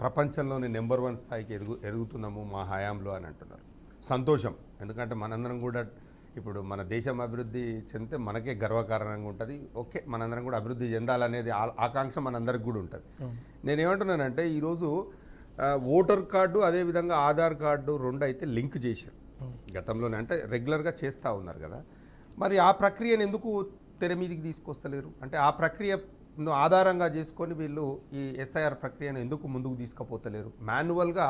ప్రపంచంలోని నెంబర్ 1 స్థాయికి ఎదుగుతున్నాము మా హయాంలో అని అంటున్నారు. సంతోషం, ఎందుకంటే మనందరం కూడా ఇప్పుడు మన దేశం అభివృద్ధి చెందితే మనకే గర్వకారణంగా ఉంటుంది. ఓకే, మనందరం కూడా అభివృద్ధి చెందాలనేది ఆకాంక్ష మనందరికి కూడా ఉంటుంది. నేనేమంటున్నానంటే ఈరోజు ఓటర్ కార్డు అదేవిధంగా ఆధార్ కార్డు రెండు అయితే లింక్ చేశారు గతంలోనే, అంటే రెగ్యులర్గా చేస్తూ ఉన్నారు కదా. మరి ఆ ప్రక్రియను ఎందుకు తెర మీదికి తీసుకొస్తలేరు? అంటే ఆ ప్రక్రియను ఆధారంగా చేసుకొని వీళ్ళు ఈ ఎస్ఐఆర్ ప్రక్రియను ఎందుకు ముందుకు తీసుకుపోతలేరు? మాన్యువల్గా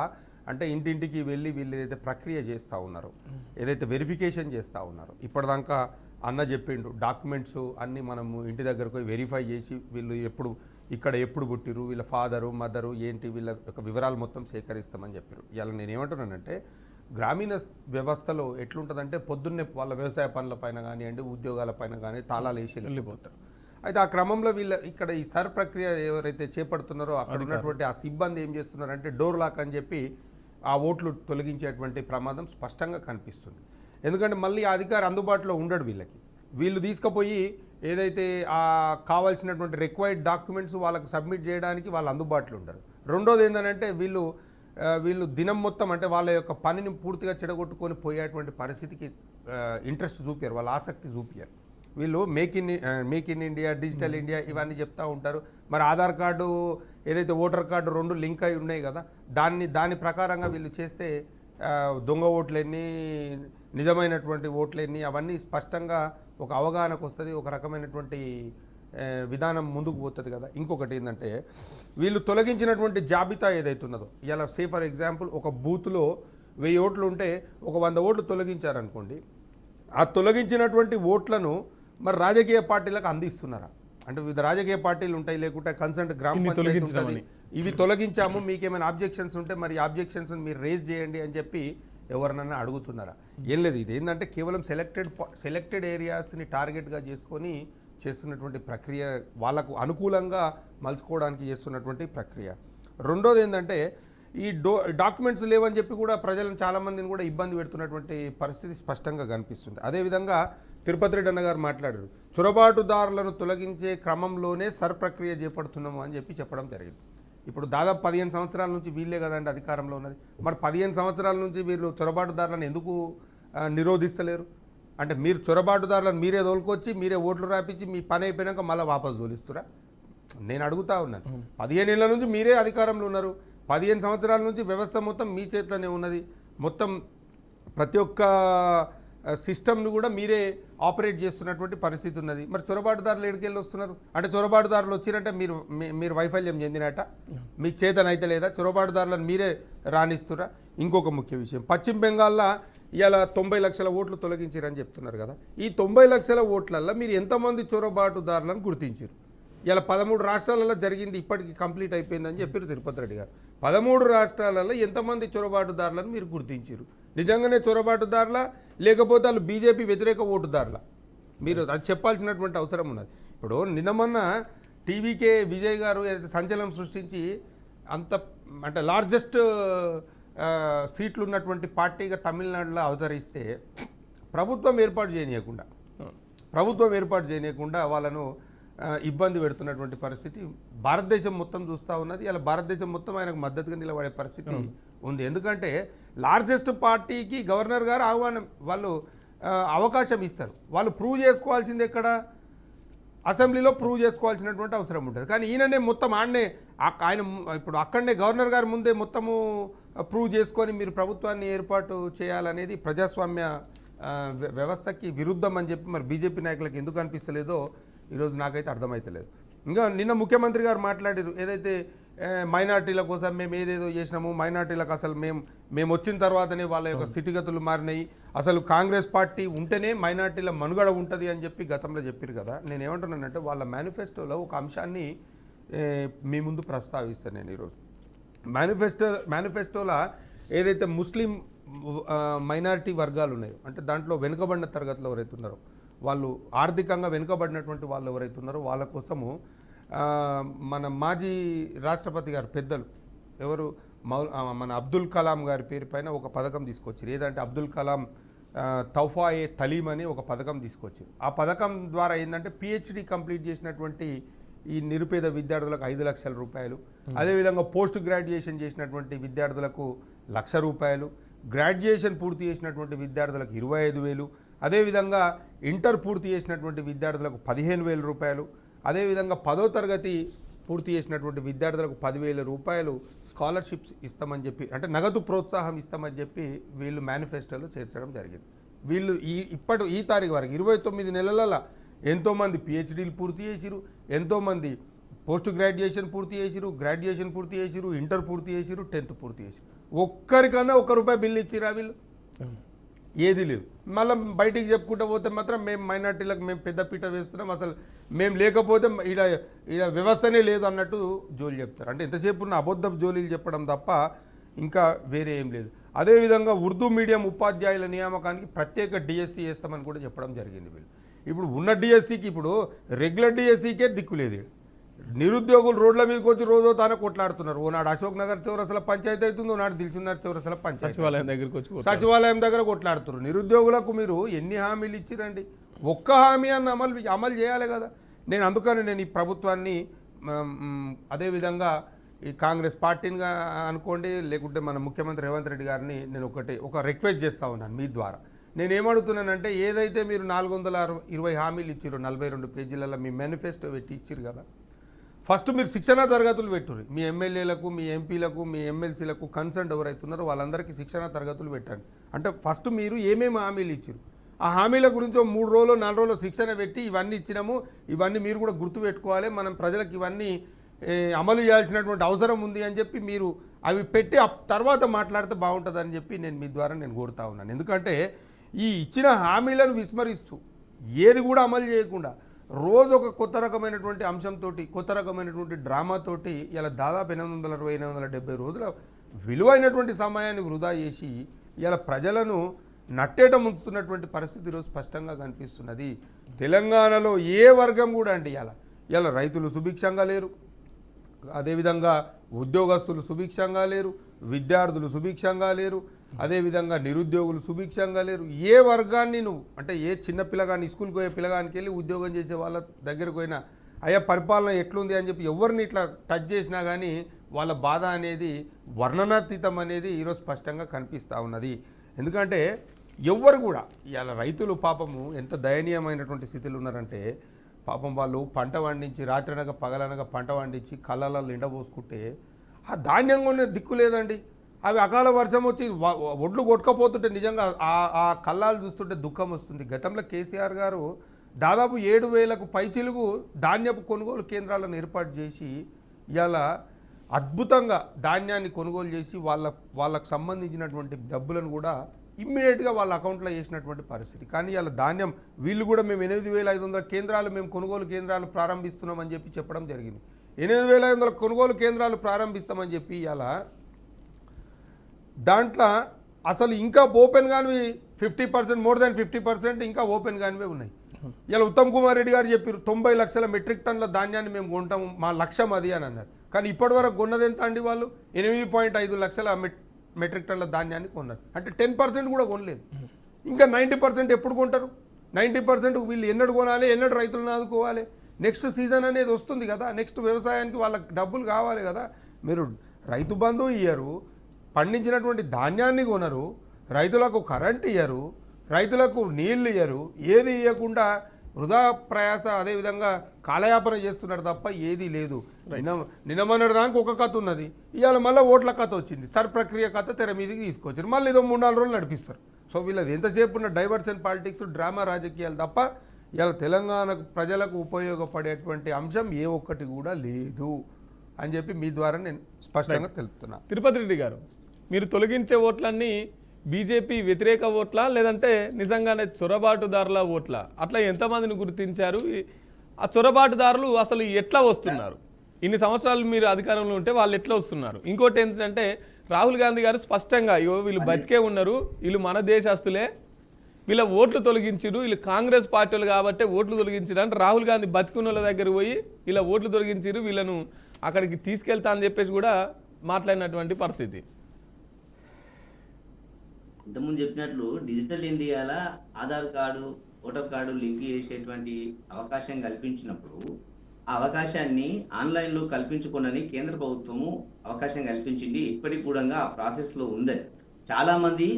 అంటే ఇంటింటికి వెళ్ళి వీళ్ళు ఏదైతే ప్రక్రియ చేస్తూ ఉన్నారో, ఏదైతే వెరిఫికేషన్ చేస్తూ ఉన్నారో, ఇప్పటిదాకా అన్న చెప్పిండు డాక్యుమెంట్స్ అన్నీ మనము ఇంటి దగ్గరకు పోయి వెరిఫై చేసి వీళ్ళు ఎప్పుడు పుట్టిరు, వీళ్ళ ఫాదరు మదరు ఏంటి, వీళ్ళ యొక్క వివరాలు మొత్తం సేకరిస్తామని చెప్పారు. ఇలా నేను ఏమంటున్నానంటే గ్రామీణ వ్యవస్థలో ఎట్లుంటుందంటే పొద్దున్నే వాళ్ళ వ్యవసాయ పనుల పైన కానివ్వండి, ఉద్యోగాల పైన కానీ తాళాలు వేసి వెళ్ళిపోతారు. అయితే ఆ క్రమంలో ఇక్కడ ఈ సర్ ప్రక్రియ ఎవరైతే చేపడుతున్నారో అక్కడ ఉన్నటువంటి ఆ సిబ్బంది ఏం చేస్తున్నారంటే డోర్ లాక్ అని చెప్పి ఆ ఓట్లు తొలగించేటువంటి ప్రమాదం స్పష్టంగా కనిపిస్తుంది. ఎందుకంటే మళ్ళీ ఆ అధికారి అందుబాటులో ఉండడు వీళ్ళు తీసుకుపోయి ఏదైతే ఆ కావాల్సినటువంటి రిక్వైర్డ్ డాక్యుమెంట్స్ వాళ్ళకి సబ్మిట్ చేయడానికి వాళ్ళు అందుబాటులో ఉండరు. రెండోది ఏంటంటే వీళ్ళు దినం మొత్తం అంటే వాళ్ళ యొక్క పనిని పూర్తిగా చెడగొట్టుకొని పోయేటువంటి పరిస్థితికి ఇంట్రెస్ట్ చూపారు, వాళ్ళ ఆసక్తి చూపారు. వీళ్ళు make in India, digital India ఇవన్నీ చెప్తూ ఉంటారు. మరి ఆధార్ కార్డు ఏదైతే ఓటర్ కార్డు రెండు లింక్ అయి ఉన్నాయి కదా, దాని ప్రకారంగా వీళ్ళు చేస్తే దొంగ ఓట్లెన్ని, నిజమైనటువంటి ఓట్లెన్ని, అవన్నీ స్పష్టంగా ఒక అవగాహనకు వస్తుంది, ఒక రకమైనటువంటి విధానం ముందుకు పోతుంది కదా. ఇంకొకటి ఏంటంటే వీళ్ళు తొలగించినటువంటి జాబితా ఏదైతే ఉన్నదో, ఇలా సే ఫర్ ఎగ్జాంపుల్ ఒక బూత్లో 1000 ఓట్లు ఉంటే ఒక 100 ఓట్లు తొలగించారనుకోండి, ఆ తొలగించినటువంటి ఓట్లను మరి రాజకీయ పార్టీలకు అందిస్తున్నారా? అంటే వివిధ రాజకీయ పార్టీలు ఉంటాయి, లేకుంటే కన్సర్న్ గ్రామ పంచాయతీ ఉంటుంది, ఇవి తొలగించాము, మీకు ఏమైనా ఆబ్జెక్షన్స్ ఉంటే మరి ఆబ్జెక్షన్స్ మీరు రేజ్ చేయండి అని చెప్పి ఎవరినన్నా అడుగుతున్నారా? ఏం లేదు. ఇది ఏంటంటే కేవలం సెలెక్టెడ్ ఏరియాస్ని టార్గెట్గా చేసుకొని చేస్తున్నటువంటి ప్రక్రియ, వాళ్ళకు అనుకూలంగా మలుచుకోవడానికి చేస్తున్నటువంటి ప్రక్రియ. రెండోది ఏంటంటే ఈ డాక్యుమెంట్స్ లేవని చెప్పి కూడా ప్రజలను చాలామందిని కూడా ఇబ్బంది పెడుతున్నటువంటి పరిస్థితి స్పష్టంగా కనిపిస్తుంది. అదేవిధంగా తిరుపతి రెడ్డి అన్న గారు మాట్లాడారు, చొరబాటుదారులను తొలగించే క్రమంలోనే సర్ ప్రక్రియ చేపడుతున్నాము అని చెప్పడం జరిగింది. ఇప్పుడు దాదాపు 15 సంవత్సరాల నుంచి వీళ్ళే కదండి అధికారంలో ఉన్నది. మరి 15 సంవత్సరాల నుంచి వీళ్ళు చొరబాటుదారులను ఎందుకు నిరోధిస్తలేరు? అంటే మీరు చొరబాటుదారులను మీరే తోలుకొచ్చి మీరే ఓట్లు రాపించి మీ పని అయిపోయాక మళ్ళీ వాపసు తోలిస్తురా? నేను అడుగుతా ఉన్నాను. 15 ఏళ్ళ నుంచి మీరే అధికారంలో ఉన్నారు, 15 సంవత్సరాల నుంచి వ్యవస్థ మొత్తం మీ చేతిలోనే ఉన్నది, మొత్తం ప్రతి ఒక్క సిస్టమ్ను కూడా మీరే ఆపరేట్ చేస్తున్నటువంటి పరిస్థితి ఉన్నది. మరి చొరబాటుదారులు ఎక్కడికెళ్ళి వస్తున్నారు? అంటే చొరబాటుదారులు వచ్చినట్టే మీరు వైఫల్యం చెందినట్ట, మీ చేతనైతే లేదా? చొరబాటుదారులను మీరే రాణిస్తురా? ఇంకొక ముఖ్య విషయం, పశ్చిమ బెంగాల్లో ఇలా 90 లక్షల ఓట్లు తొలగించారని చెప్తున్నారు కదా. ఈ 90 లక్షల ఓట్లల్లో మీరు ఎంతమంది చొరబాటుదారులను గుర్తించారు? ఇలా 13 రాష్ట్రాలలో జరిగింది, ఇప్పటికి కంప్లీట్ అయిపోయిందని చెప్పారు తిరుపతి రెడ్డి గారు. 13 రాష్ట్రాలలో ఎంతమంది చొరబాటుదారులను మీరు గుర్తించారు? నిజంగానే చొరబాటుదారులా లేకపోతే వాళ్ళు బీజేపీ వ్యతిరేక ఓటుదారులా? మీరు అది చెప్పాల్సినటువంటి అవసరం ఉన్నది. ఇప్పుడు నిన్నమన్న టీవీకే విజయ్ గారు ఏదైతే సంచలనం సృష్టించి అంటే లార్జెస్ట్ సీట్లు ఉన్నటువంటి పార్టీగా తమిళనాడులో అవతరిస్తే ప్రభుత్వం ఏర్పాటు చేయనీయకుండా వాళ్ళను ఇబ్బంది పెడుతున్నటువంటి పరిస్థితి భారతదేశం మొత్తం చూస్తూ ఉన్నది. ఇలా భారతదేశం మొత్తం ఆయనకు మద్దతుగా నిలబడే పరిస్థితి ఉంది. ఎందుకంటే లార్జెస్ట్ పార్టీకి గవర్నర్ గారు వాళ్ళు అవకాశం ఇస్తారు. వాళ్ళు ప్రూవ్ చేసుకోవాల్సింది ఎక్కడ? అసెంబ్లీలో ప్రూవ్ చేసుకోవాల్సినటువంటి అవసరం ఉంటుంది. కానీ ఈయననే మొత్తం ఆయన ఇప్పుడు అక్కడనే గవర్నర్ గారి ముందే మొత్తము ప్రూవ్ చేసుకొని మీరు ప్రభుత్వాన్ని ఏర్పాటు చేయాలనేది ప్రజాస్వామ్య వ్యవస్థకి విరుద్ధం అని చెప్పి మరి బీజేపీ నాయకులకు ఎందుకు అనిపిస్తలేదో ఈరోజు నాకైతే అర్థమైతలేదు. ఇంకా నిన్న ముఖ్యమంత్రి గారు మాట్లాడారు, ఏదైతే మైనార్టీల కోసం మేము ఏదేదో చేసినాము, మైనార్టీలకు అసలు మేము వచ్చిన తర్వాతనే వాళ్ళ యొక్క స్థితిగతులు మారినాయి, అసలు కాంగ్రెస్ పార్టీ ఉంటేనే మైనార్టీల మనుగడ ఉంటుంది అని చెప్పి గతంలో చెప్పారు కదా. నేను ఏమంటున్నానంటే వాళ్ళ మేనిఫెస్టోలో ఒక అంశాన్ని మీ ముందు ప్రస్తావిస్తాను నేను ఈరోజు. మేనిఫెస్టోలో ఏదైతే ముస్లిం మైనారిటీ వర్గాలు ఉన్నాయో, అంటే దాంట్లో వెనుకబడిన తరగతిలో ఎవరైతే ఉన్నారో, వాళ్ళు ఆర్థికంగా వెనుకబడినటువంటి వాళ్ళు ఎవరైతే ఉన్నారో వాళ్ళ కోసము మన మాజీ రాష్ట్రపతి గారు పెద్దలు ఎవరు మన అబ్దుల్ కలాం గారి పేరు పైన ఒక పథకం తీసుకొచ్చారు. ఏదంటే అబ్దుల్ కలాం తౌఫాయే తలీం అని ఒక పథకం తీసుకొచ్చారు. ఆ పథకం ద్వారా ఏంటంటే పిహెచ్డి కంప్లీట్ చేసినటువంటి ఈ నిరుపేద విద్యార్థులకు 5 లక్షల రూపాయలు, అదేవిధంగా పోస్ట్ గ్రాడ్యుయేషన్ చేసినటువంటి విద్యార్థులకు ₹1,00,000, గ్రాడ్యుయేషన్ పూర్తి చేసినటువంటి విద్యార్థులకు 25,000, అదేవిధంగా ఇంటర్ పూర్తి చేసినటువంటి విద్యార్థులకు 15,000 రూపాయలు, అదేవిధంగా 10వ తరగతి పూర్తి చేసినటువంటి విద్యార్థులకు 10,000 రూపాయలు స్కాలర్షిప్స్ ఇస్తామని చెప్పి, అంటే నగదు ప్రోత్సాహం ఇస్తామని చెప్పి వీళ్ళు మేనిఫెస్టోలో చేర్చడం జరిగింది. వీళ్ళు ఈ తారీఖు వరకు 29 నెలలలో ఎంతోమంది పిహెచ్డీలు పూర్తి చేసిరు, ఎంతోమంది పోస్ట్ గ్రాడ్యుయేషన్ పూర్తి చేసిరు, గ్రాడ్యుయేషన్ పూర్తి చేసిరు, ఇంటర్ పూర్తి చేసిరు, 10th పూర్తి చేసిరు. ఒక్కరికన్నా ₹1 బిల్లు ఇచ్చిరా వీళ్ళు? ఏది లేదు. మళ్ళీ బయటికి చెప్పుకుంటూ పోతే మాత్రం మేము మైనార్టీలకు మేము పెద్దపీట వేస్తున్నాం, అసలు మేము లేకపోతే ఈడ వ్యవస్థనే లేదు అన్నట్టు జోలి చెప్తారు. అంటే ఎంతసేపు ఉన్న అబద్ధపు జోలీలు చెప్పడం తప్ప ఇంకా వేరే ఏం లేదు. అదేవిధంగా ఉర్దూ మీడియం ఉపాధ్యాయుల నియామకానికి ప్రత్యేక డిఎస్సి వేస్తామని కూడా చెప్పడం జరిగింది వీళ్ళు. ఇప్పుడు ఉన్న డిఎస్సికి, ఇప్పుడు రెగ్యులర్ డిఎస్సికే దిక్కులేదు. నిరుద్యోగులు రోడ్ల మీదకి వచ్చి రోజు తానే కొట్లాడుతున్నారు. ఓనాడు అశోక్ నగర్ చౌరసల పంచాయతీ అవుతుంది, ఓనాడు దిల్సుఖ్నగర్ చౌరసల పంచాయతీ, సచివాలయం దగ్గర కొట్లాడుతున్నారు. నిరుద్యోగులకు మీరు ఎన్ని హామీలు ఇచ్చిరండి? ఒక్క హామీ అన్న అమలు చేయాలి కదా. నేను అందుకని ఈ ప్రభుత్వాన్ని, అదేవిధంగా ఈ కాంగ్రెస్ పార్టీని అనుకోండి, లేకుంటే మన ముఖ్యమంత్రి రేవంత్ రెడ్డి గారిని నేను ఒక రిక్వెస్ట్ చేస్తూ ఉన్నాను మీ ద్వారా. నేను ఏమడుగుతున్నానంటే, ఏదైతే మీరు 420 హామీలు ఇచ్చిరో 42 పేజీలలో మీ మేనిఫెస్టో పెట్టి ఇచ్చిరు కదా, ఫస్ట్ మీరు శిక్షణా తరగతులు పెట్టుర్రు. మీ ఎమ్మెల్యేలకు, మీ ఎంపీలకు, మీ ఎమ్మెల్సీలకు కన్సర్న్ ఎవరైతున్నారో వాళ్ళందరికీ శిక్షణా తరగతులు పెట్టండి. అంటే ఫస్ట్ మీరు ఏమేమి హామీలు ఇచ్చిరు, ఆ హామీల గురించి 3 రోజులు 4 రోజులు శిక్షణ పెట్టి ఇవన్నీ ఇచ్చినాము, ఇవన్నీ మీరు కూడా గుర్తుపెట్టుకోవాలి, మనం ప్రజలకు ఇవన్నీ అమలు చేయాల్సినటువంటి అవసరం ఉంది అని చెప్పి మీరు అవి పెట్టి తర్వాత మాట్లాడితే బాగుంటుందని చెప్పి నేను మీ ద్వారా కోరుతా ఉన్నాను. ఎందుకంటే ఈ ఇచ్చిన హామీలను విస్మరిస్తూ ఏది కూడా అమలు చేయకుండా రోజు ఒక కొత్త రకమైనటువంటి అంశంతో, కొత్త రకమైనటువంటి డ్రామాతోటి ఇలా దాదాపు 860-870 రోజుల విలువైనటువంటి సమయాన్ని వృధా చేసి ఇలా ప్రజలను నట్టేట ముంచుతున్నటువంటి పరిస్థితి ఈరోజు స్పష్టంగా కనిపిస్తున్నది. తెలంగాణలో ఏ వర్గం కూడా అంటే ఇలా రైతులు సుభిక్షంగా లేరు, అదేవిధంగా ఉద్యోగస్తులు సుభిక్షంగా లేరు, విద్యార్థులు సుభిక్షంగా లేరు, అదేవిధంగా నిరుద్యోగులు సుభిక్షంగా లేరు. ఏ వర్గాన్ని నువ్వు అంటే ఏ చిన్న పిల్లగాని, స్కూల్కి పోయే పిల్లగానికి వెళ్ళి ఉద్యోగం చేసే వాళ్ళ దగ్గరకు పోయినా అయ్యా పరిపాలన ఎట్లుంది అని చెప్పి ఎవరిని ఇట్లా టచ్ చేసినా కానీ వాళ్ళ బాధ అనేది వర్ణనాతీతం అనేది ఈరోజు స్పష్టంగా కనిపిస్తూ ఉన్నది. ఎందుకంటే ఎవ్వరు కూడా ఇవాళ రైతులు పాపము ఎంత దయనీయమైనటువంటి స్థితిలో ఉన్నారంటే, పాపం వాళ్ళు పంట పండించి రాత్రనగా పగలనగా పంట పండించి కళ్ళల్లో ఎండబోసుకుంటే ఆ ధాన్యం కొనే దిక్కు లేదండి. అవి అకాల వర్షం వచ్చి ఒడ్లు కొట్టుకపోతుంటే నిజంగా ఆ కళ్ళాలు చూస్తుంటే దుఃఖం వస్తుంది. గతంలో కేసీఆర్ గారు దాదాపు 7,000కు పైచిలుగు ధాన్యపు కొనుగోలు కేంద్రాలను ఏర్పాటు చేసి ఇవాళ అద్భుతంగా ధాన్యాన్ని కొనుగోలు చేసి వాళ్ళకు సంబంధించినటువంటి డబ్బులను కూడా ఇమ్మీడియట్గా వాళ్ళ అకౌంట్లో వేసినటువంటి పరిస్థితి. కానీ ఇలా ధాన్యం వీళ్ళు కూడా మేము 8,500 కేంద్రాలు, మేము కొనుగోలు కేంద్రాలు ప్రారంభిస్తున్నామని చెప్పి చెప్పడం జరిగింది. 8,500 కొనుగోలు కేంద్రాలు ప్రారంభిస్తామని చెప్పి ఇలా దాంట్లో అసలు ఇంకా ఓపెన్ కానివి 50%, మోర్ దాన్ 50% ఇంకా ఓపెన్ కానివే ఉన్నాయి. ఇలా ఉత్తమ్ కుమార్ రెడ్డి గారు చెప్పారు 90 లక్షల మెట్రిక్ టన్నుల ధాన్యాన్ని మేము కొంటాము, మా లక్ష్యం అది అని అన్నారు. కానీ ఇప్పటివరకు కొన్నది ఎంత అండి? వాళ్ళు 8.5 లక్షల మెట్రిక్ టన్నుల ధాన్యాన్ని కొన్నారు. అంటే 10% కూడా కొనలేదు. ఇంకా 90% ఎప్పుడు కొంటారు? 90% వీళ్ళు ఎన్నడు కొనాలి, ఎన్నడు రైతులను ఆదుకోవాలి? నెక్స్ట్ సీజన్ అనేది వస్తుంది కదా, నెక్స్ట్ వ్యవసాయానికి వాళ్ళకి డబ్బులు కావాలి కదా. మీరు రైతు బంధు ఇయ్యరు, పండించినటువంటి ధాన్యాన్ని కొనరు, రైతులకు కరెంట్ ఇయ్యరు, రైతులకు నీళ్లు ఇయ్యరు, ఏది ఇవ్వకుండా వృధా ప్రయాస, అదేవిధంగా కాలయాపన చేస్తున్నారు తప్ప ఏదీ లేదు. నిన్నమన్నటి దానికి ఒక కథ ఉన్నది, ఇవాళ మళ్ళీ ఓట్ల కథ వచ్చింది, సర్ ప్రక్రియ కథ తెర మీదకి తీసుకొచ్చారు, మళ్ళీ ఇదో 3-4 రోజులు నడిపిస్తారు. సో వీళ్ళది ఎంతసేపు ఉన్న డైవర్షన్ పాలిటిక్స్, డ్రామా రాజకీయాలు తప్ప ఇవాళ తెలంగాణ ప్రజలకు ఉపయోగపడేటువంటి అంశం ఏ ఒక్కటి కూడా లేదు అని చెప్పి మీ ద్వారా నేను స్పష్టంగా తెలుపుతున్నా. తిరుపతి రెడ్డి గారు, మీరు తొలగించే ఓట్లన్నీ బీజేపీ వ్యతిరేక ఓట్లా, లేదంటే నిజంగానే చొరబాటుదారుల ఓట్లా? అట్లా ఎంతమందిని గుర్తించారు? ఆ చొరబాటుదారులు అసలు ఎట్లా వస్తున్నారు? ఇన్ని సంవత్సరాలు మీరు అధికారంలో ఉంటే వాళ్ళు ఎట్లా వస్తున్నారు? ఇంకోటి ఏంటంటే రాహుల్ గాంధీ గారు స్పష్టంగా వీళ్ళు బతికే ఉన్నారు, వీళ్ళు మన దేశస్తులే, వీళ్ళ ఓట్లు తొలగించారు, వీళ్ళు కాంగ్రెస్ పార్టీలు కాబట్టి ఓట్లు తొలగించారు అంటే రాహుల్ గాంధీ బతికున్న వాళ్ళ దగ్గర పోయి ఇలా ఓట్లు తొలగించారు, వీళ్ళను అక్కడికి తీసుకెళ్తా అని చెప్పేసి కూడా మాట్లాడినటువంటి పరిస్థితి. ఇంతకుముందు చెప్పినట్లు డిజిటల్ ఇండియాల Aadhaar card, voter card link చేసేటువంటి అవకాశం కల్పించినప్పుడు ఆ అవకాశాన్ని ఆన్లైన్లో కల్పించుకోనని కేంద్ర ప్రభుత్వము అవకాశం కల్పించింది. ఇప్పటికి కూడా ఆ ప్రాసెస్లో ఉందని చాలామంది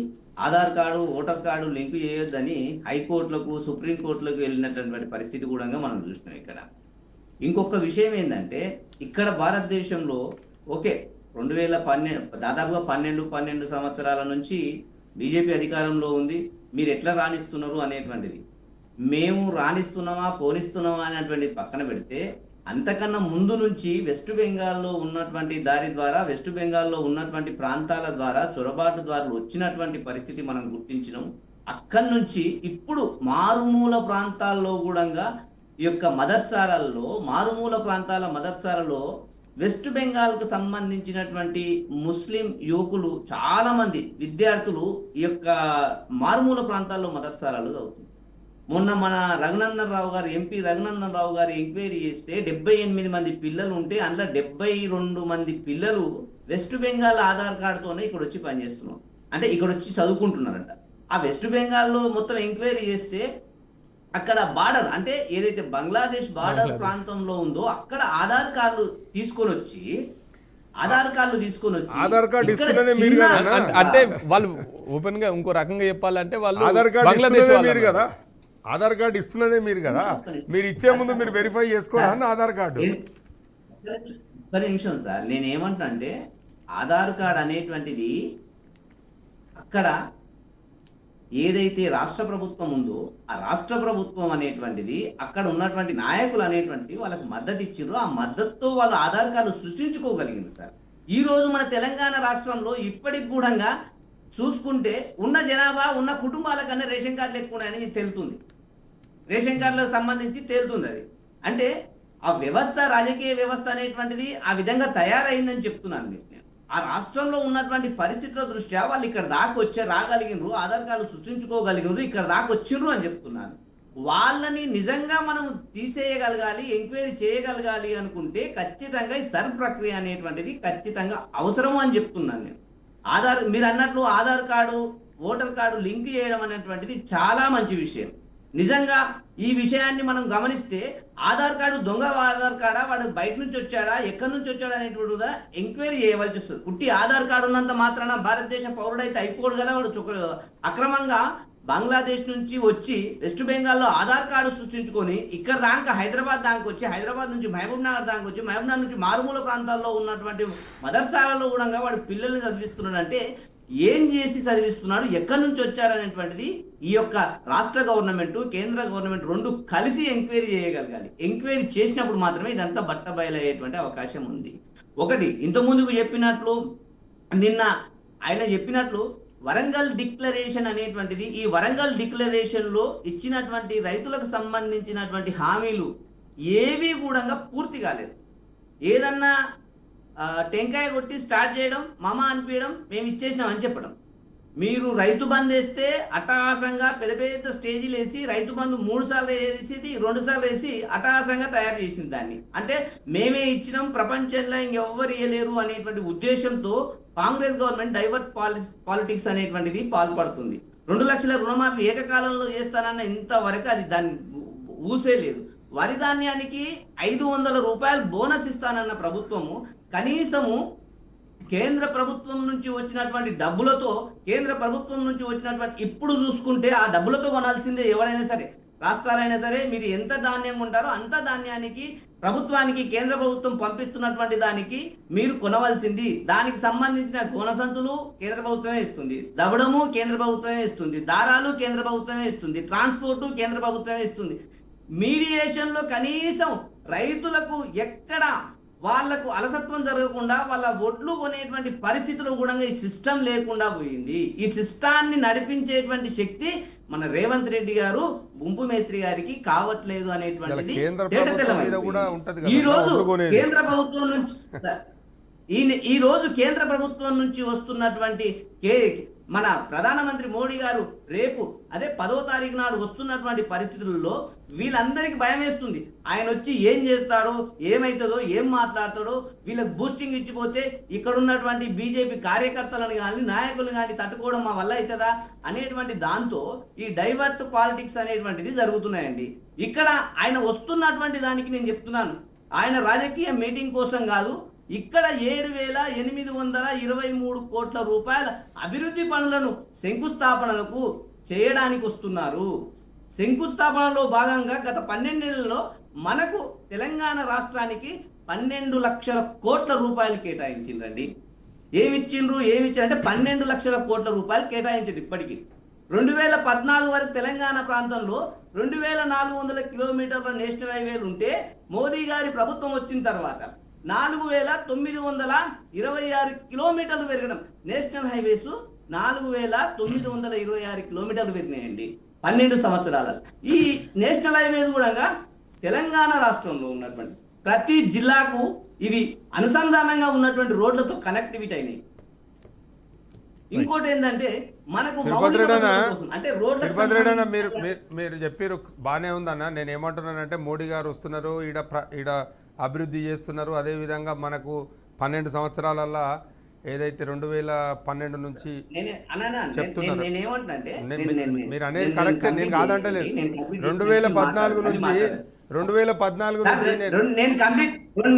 Aadhaar card, voter card link చేయొద్దని హైకోర్టులకు, సుప్రీంకోర్టులకు వెళ్ళినటువంటి పరిస్థితి కూడా మనం చూసినాం. ఇక్కడ ఇంకొక విషయం ఏంటంటే ఇక్కడ భారతదేశంలో ఓకే 2012 దాదాపుగా 12 సంవత్సరాల నుంచి బీజేపీ అధికారంలో ఉంది. మీరు ఎట్లా రాణిస్తున్నారు అనేటువంటిది, మేము రాణిస్తున్నామా పోనిస్తున్నామా అనేటువంటిది పక్కన పెడితే, అంతకన్నా ముందు నుంచి వెస్ట్ బెంగాల్లో ఉన్నటువంటి దారి ద్వారా, వెస్ట్ బెంగాల్లో ఉన్నటువంటి ప్రాంతాల ద్వారా చొరబాటు ద్వారా వచ్చినటువంటి పరిస్థితి మనం గుర్తించినాం. అక్కడి నుంచి ఇప్పుడు మారుమూల ప్రాంతాల్లో కూడా ఈ యొక్క మదర్సాలలో, మారుమూల ప్రాంతాల మదర్సాలలో వెస్ట్ బెంగాల్కు సంబంధించినటువంటి ముస్లిం యువకులు చాలా మంది విద్యార్థులు ఈ యొక్క మారుమూల ప్రాంతాల్లో మదర్సాలలో చదువుతుంది. మొన్న మన రఘునందన్ రావు గారు, ఎంపీ రఘునందన్ రావు గారు ఎంక్వైరీ చేస్తే 78 మంది పిల్లలు ఉంటే అందులో 72 మంది పిల్లలు వెస్ట్ బెంగాల్ ఆధార్ కార్డుతోనే ఇక్కడ వచ్చి పనిచేస్తున్నారు, అంటే ఇక్కడ వచ్చి చదువుకుంటున్నారంట. ఆ వెస్ట్ బెంగాల్లో మొత్తం ఎంక్వైరీ చేస్తే అక్కడ బార్డర్, అంటే ఏదైతే బంగ్లాదేశ్ బార్డర్ ప్రాంతంలో ఉందో అక్కడ ఆధార్ కార్డు తీసుకొని వచ్చి ఆధార్ కార్డు ఇస్తున్నదే మీరు కదా. అంటే వాళ్ళు ఓపెన్ గా ఇంకో రకంగా చెప్పాలంటే వాళ్ళు ఆధార్ కార్డు బంగ్లాదేశ్ ఇస్తున్నదే మీరు కదా, ఆధార్ కార్డు ఇస్తున్నదే మీరు కదా, మీరు ఇచ్చే ముందు మీరు వెరిఫై చేసుకోరా ఆధార్ కార్డు. ఒక్క నిమిషం సార్, నేను ఏమంటా అంటే ఆధార్ కార్డు అనేటువంటిది అక్కడ ఏదైతే రాష్ట్ర ప్రభుత్వం ఉందో ఆ రాష్ట్ర ప్రభుత్వం అనేటువంటిది అక్కడ ఉన్నటువంటి నాయకులు అనేటువంటిది వాళ్ళకి మద్దతు ఇచ్చిండ్రు. ఆ మద్దతుతో వాళ్ళు ఆధార్ కార్డు సృష్టించుకోగలిగింది సార్. ఈ రోజు మన తెలంగాణ రాష్ట్రంలో ఇప్పటికి కూడా చూసుకుంటే ఉన్న జనాభా ఉన్న కుటుంబాల కన్నా రేషన్ కార్డులు ఎక్కువ ఉన్నాయని తెలుస్తుంది, రేషన్ కార్డులకు సంబంధించి తేలుతుంది. అది అంటే ఆ వ్యవస్థ, రాజకీయ వ్యవస్థ అనేటువంటిది ఆ విధంగా తయారైందని చెప్తున్నాను నేను. ఆ రాష్ట్రంలో ఉన్నటువంటి పరిస్థితుల దృష్ట్యా వాళ్ళు ఇక్కడ దాకా రాగలిగినరు, ఆధార్ కార్డు సృష్టించుకోగలిగినరు, ఇక్కడ దాకా వచ్చిండ్రు అని చెప్తున్నాను. వాళ్ళని నిజంగా మనం తీసేయగలగాలి, ఎంక్వైరీ చేయగలగాలి అనుకుంటే ఖచ్చితంగా ఈ సర్ ప్రక్రియ అనేటువంటిది ఖచ్చితంగా అవసరము అని చెప్తున్నాను నేను. మీరు అన్నట్లు Aadhaar card, voter card link చేయడం అనేటువంటిది చాలా మంచి విషయం. నిజంగా ఈ విషయాన్ని మనం గమనిస్తే ఆధార్ కార్డు దొంగ ఆధార్ కార్డా, వాడు బయట నుంచి వచ్చాడా, ఎక్కడి నుంచి వచ్చాడా అనేటువంటిదా ఎంక్వైరీ చేయవలసి వస్తుంది. పుట్టి ఆధార్ కార్డు ఉన్నంత మాత్రాన భారతదేశ పౌరుడైతే అయిపోడు కదా. వాడు అక్రమంగా బంగ్లాదేశ్ నుంచి వచ్చి వెస్ట్ బెంగాల్లో ఆధార్ కార్డు సృష్టించుకొని ఇక్కడ దాకా హైదరాబాద్ దాకా వచ్చి, హైదరాబాద్ నుంచి మహబూబ్ నగర్ దాకా వచ్చి, మహబూబ్ నగర్ నుంచి మారుమూల ప్రాంతాల్లో ఉన్నటువంటి మదర్సాలలో కూడా వాడు పిల్లల్ని చదివిస్తున్నాడంటే ఏం చేసి చదివిస్తున్నాడు, ఎక్కడి నుంచి వచ్చారనేటువంటిది ఈ యొక్క రాష్ట్ర గవర్నమెంట్, కేంద్ర గవర్నమెంట్ రెండు కలిసి ఎంక్వైరీ చేయగలగాలి. ఎంక్వైరీ చేసినప్పుడు మాత్రమే ఇదంతా బట్టబయలయ్యేటువంటి అవకాశం ఉంది. ఒకటి, ఇంత ముందుకు చెప్పినట్లు, నిన్న ఆయన చెప్పినట్లు వరంగల్ డిక్లరేషన్ అనేటువంటిది, ఈ వరంగల్ డిక్లరేషన్ లో ఇచ్చినటువంటి రైతులకు సంబంధించినటువంటి హామీలు ఏవి కూడా పూర్తి కాలేదు. ఏదన్నా టెంకాయ కొట్టి స్టార్ట్ చేయడం, మామ అనిపించడం, మేము ఇచ్చేసినాం అని చెప్పడం. మీరు రైతు బంద్ వేస్తే అట్టహాసంగా పెద్ద పెద్ద స్టేజీలు వేసి రైతు బంధు 3 సార్లు వేసేది, 2 సార్లు వేసి అట్టహాసంగా తయారు చేసింది దాన్ని. అంటే మేమే ఇచ్చినాం, ప్రపంచంలో ఇంకెవ్వరు ఇయ్యలేరు అనేటువంటి ఉద్దేశంతో కాంగ్రెస్ గవర్నమెంట్ డైవర్ట్ పాలిటిక్స్ అనేటువంటిది పాల్పడుతుంది. 2 లక్షల రుణమాఫీ ఏకకాలంలో చేస్తానన్న ఇంతవరకు అది దాన్ని ఊసే లేదు. వరి ధాన్యానికి 500 రూపాయలు బోనస్ ఇస్తానన్న ప్రభుత్వము కనీసము కేంద్ర ప్రభుత్వం నుంచి వచ్చినటువంటి డబ్బులతో, కేంద్ర ప్రభుత్వం నుంచి వచ్చినటువంటి ఇప్పుడు చూసుకుంటే ఆ డబ్బులతో కొనాల్సిందే ఎవరైనా సరే, రాష్ట్రాలైనా సరే. మీరు ఎంత ధాన్యం ఉంటారో అంత ధాన్యానికి ప్రభుత్వానికి కేంద్ర ప్రభుత్వం పంపిస్తున్నటువంటి దానికి మీరు కొనవలసింది. దానికి సంబంధించిన గోన సంచులు కేంద్ర ప్రభుత్వమే ఇస్తుంది, దబడము కేంద్ర ప్రభుత్వమే ఇస్తుంది, దారాలు కేంద్ర ప్రభుత్వమే ఇస్తుంది, ట్రాన్స్పోర్టు కేంద్ర ప్రభుత్వమే ఇస్తుంది. మీడియేషన్ లో కనీసం రైతులకు ఎక్కడ వాళ్లకు అలసత్వం జరగకుండా వాళ్ళ ఒడ్లు కొనేటువంటి పరిస్థితులు కూడా ఈ సిస్టమ్ లేకుండా పోయింది. ఈ సిస్టాన్ని నడిపించేటువంటి శక్తి మన రేవంత్ రెడ్డి గారు, గుంపు మేస్త్రి గారికి కావట్లేదు అనేటువంటిది ఈ రోజు కేంద్ర ప్రభుత్వం నుంచి ఈ రోజు కేంద్ర ప్రభుత్వం నుంచి వస్తున్నటువంటి మన ప్రధానమంత్రి మోడీ గారు రేపు అదే 10వ తారీఖు నాడు వస్తున్నటువంటి పరిస్థితుల్లో వీళ్ళందరికీ భయం వేస్తుంది. ఆయన వచ్చి ఏం చేస్తాడో, ఏమైతుందో, ఏం మాట్లాడతాడో, వీళ్ళకి బూస్టింగ్ ఇచ్చిపోతే ఇక్కడ ఉన్నటువంటి బీజేపీ కార్యకర్తలను కానీ నాయకులు కానీ తట్టుకోవడం మా వల్ల అవుతుందా అనేటువంటి దాంతో ఈ డైవర్ట్ పాలిటిక్స్ అనేటువంటిది జరుగుతున్నాయండి. ఇక్కడ ఆయన వస్తున్నటువంటి దానికి నేను చెప్తున్నాను, ఆయన రాజకీయ మీటింగ్ కోసం కాదు, ఇక్కడ 7,823 కోట్ల రూపాయల అభివృద్ధి పనులను శంకుస్థాపనలకు చేయడానికి వస్తున్నారు. శంకుస్థాపనలో భాగంగా గత 12 నెలల్లో మనకు తెలంగాణ రాష్ట్రానికి 12 లక్షల కోట్ల రూపాయలు కేటాయించిందండి. ఏమిచ్చిండ్రు అంటే 12 లక్షల కోట్ల రూపాయలు కేటాయించారు. ఇప్పటికీ 2014 వరకు తెలంగాణ ప్రాంతంలో 2400 కిలోమీటర్ల నేషనల్ హైవేలు ఉంటే మోదీ గారి ప్రభుత్వం వచ్చిన తర్వాత 4926 కిలోమీటర్లు పెరగడం. నేషనల్ హైవేస్ 4926 కిలోమీటర్లు పెరిగినాయండి 12 సంవత్సరాల. ఈ నేషనల్ హైవేస్ కూడా తెలంగాణ రాష్ట్రంలో ఉన్నటువంటి ప్రతి జిల్లాకు ఇవి అనుసంధానంగా ఉన్నటువంటి రోడ్లతో కనెక్టివిటీ అయినాయి. ఇంకోటి ఏంటంటే మనకు అంటే రోడ్ల మీరు చెప్పారు బాగానే ఉందన్న. నేను ఏమంటున్నానంటే మోడీ గారు వస్తున్నారు, ఈడ అభివృద్ధి చేస్తున్నారు. అదేవిధంగా మనకు 12 సంవత్సరాలల్లా ఏదైతే 2012 నుంచి చెప్తున్నారు, మీరు అనేది కరెక్ట్, నేను కాదంటలేదు. 2014 నుంచి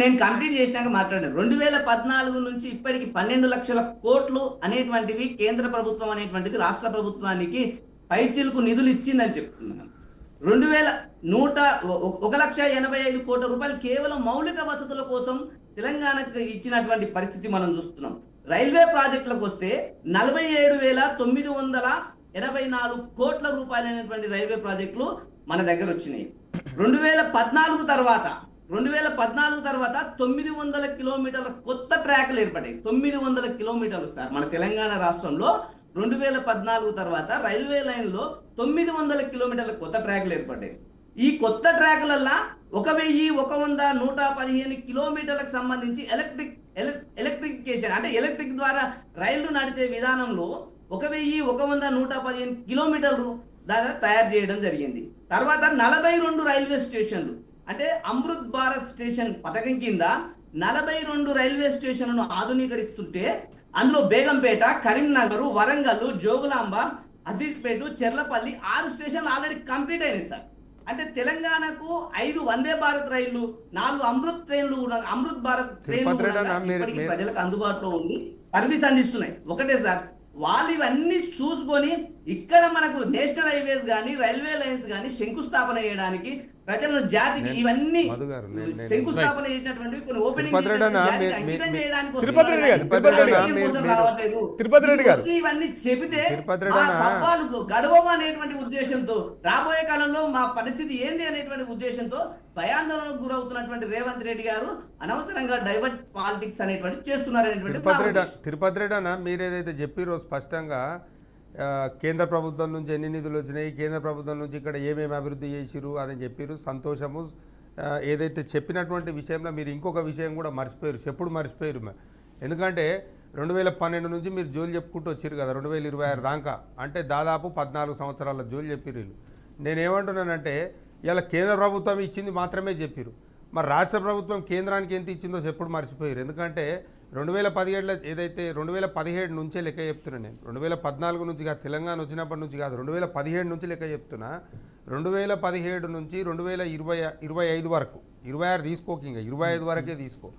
నేను కంప్లీట్ చేసినాక మాట్లాడాను. 2014 నుంచి ఇప్పటికి 12 లక్షల కోట్లు అనేటువంటివి కేంద్ర ప్రభుత్వం అనేటువంటిది రాష్ట్ర ప్రభుత్వానికి పైచిలకు నిధులు ఇచ్చిందని చెప్తున్నాను. 1,185 కోట్ల రూపాయలు కేవలం మౌలిక వసతుల కోసం తెలంగాణకు ఇచ్చినటువంటి పరిస్థితి మనం చూస్తున్నాం. రైల్వే ప్రాజెక్టులకు వస్తే 47,984 కోట్ల రూపాయలైనటువంటి రైల్వే ప్రాజెక్టులు మన దగ్గర వచ్చినాయి. 2014 తర్వాత 900 కిలోమీటర్ల కొత్త ట్రాక్లు ఏర్పడ్డాయి. 900 కిలోమీటర్లు సార్ మన తెలంగాణ రాష్ట్రంలో 2014 తర్వాత రైల్వే లైన్ లో 900 కిలోమీటర్ల కొత్త ట్రాక్లు ఏర్పడ్డాయి. ఈ కొత్త ట్రాక్లల్లా 1,115 కిలోమీటర్లకు సంబంధించి ఎలక్ట్రిఫికేషన్ అంటే ఎలక్ట్రిక్ ద్వారా రైళ్లు నడిచే విధానంలో 1,115 కిలోమీటర్లు దాన్ని తయారు చేయడం జరిగింది. తర్వాత 42 రైల్వే స్టేషన్లు అంటే అమృత్ భారత్ స్టేషన్ పథకం కింద 42 రైల్వే స్టేషన్లను ఆధునీకరిస్తుంటే అందులో బేగంపేట, కరీంనగర్, వరంగల్, జోగులాంబ, అజీజ్పేట, చెర్లపల్లి 6 స్టేషన్లు ఆల్రెడీ కంప్లీట్ అయినాయి సార్. అంటే తెలంగాణకు 5 వందే భారత్ రైళ్లు, 4 అమృత్ ట్రైన్లు, అమృత్ భారత్ ట్రైన్లు ప్రజలకు అందుబాటులో ఉండి సర్వీస్ అందిస్తున్నాయి. ఒకటే సార్, వాళ్ళు ఇవన్నీ చూసుకొని ఇక్కడ మనకు నేషనల్ హైవేస్ కానీ రైల్వే లైన్స్ కానీ శంకుస్థాపన చేయడానికి ప్రజలను జాతికి ఇవన్నీ శంకుస్థాపన చేసినటువంటి కొన్ని ఓపెనింగ్ ఇవన్నీ చెబితే గడవమా అనేటువంటి ఉద్దేశంతో రాబోయే కాలంలో మా పరిస్థితి ఏంది అనేటువంటి ఉద్దేశంతో భయాందోళనకు గురవుతున్నటువంటి రేవంత్ రెడ్డి గారు అనవసరంగా డైవర్ట్ పాలిటిక్స్ అనేటువంటి చేస్తున్నారు అనేటువంటి. తిరుపతి రెడ్డి అన్న మీరు ఏదైతే చెప్పారో స్పష్టంగా కేంద్ర ప్రభుత్వం నుంచి ఎన్ని నిధులు వచ్చినాయి, కేంద్ర ప్రభుత్వం నుంచి ఇక్కడ ఏమేమి అభివృద్ధి చేసిరు అని చెప్పారు, సంతోషము. ఏదైతే చెప్పినటువంటి విషయంలో మీరు ఇంకొక విషయం కూడా మర్చిపోయారు, ఎప్పుడు మర్చిపోయారు. ఎందుకంటే 2012 నుంచి మీరు జోలు చెప్పుకుంటూ వచ్చారు కదా 2026 దాకా, అంటే దాదాపు 14 సంవత్సరాల జోలు చెప్పారు వీళ్ళు. నేనేమంటున్నానంటే ఇలా కేంద్ర ప్రభుత్వం ఇచ్చింది మాత్రమే చెప్పారు, మరి రాష్ట్ర ప్రభుత్వం కేంద్రానికి ఎంత ఇచ్చిందో ఎప్పుడు మర్చిపోయారు. ఎందుకంటే 2017 ఏదైతే 2017 నుంచే లెక్క చెప్తున్నాను నేను, 2014 నుంచి కాదు, తెలంగాణ వచ్చినప్పటి నుంచి కాదు, 2017 నుంచి లెక్క చెప్తున్నా. 2017 నుంచి 2025 వరకు, 26 తీసుకోక, ఇంకా 25 వరకే తీసుకో.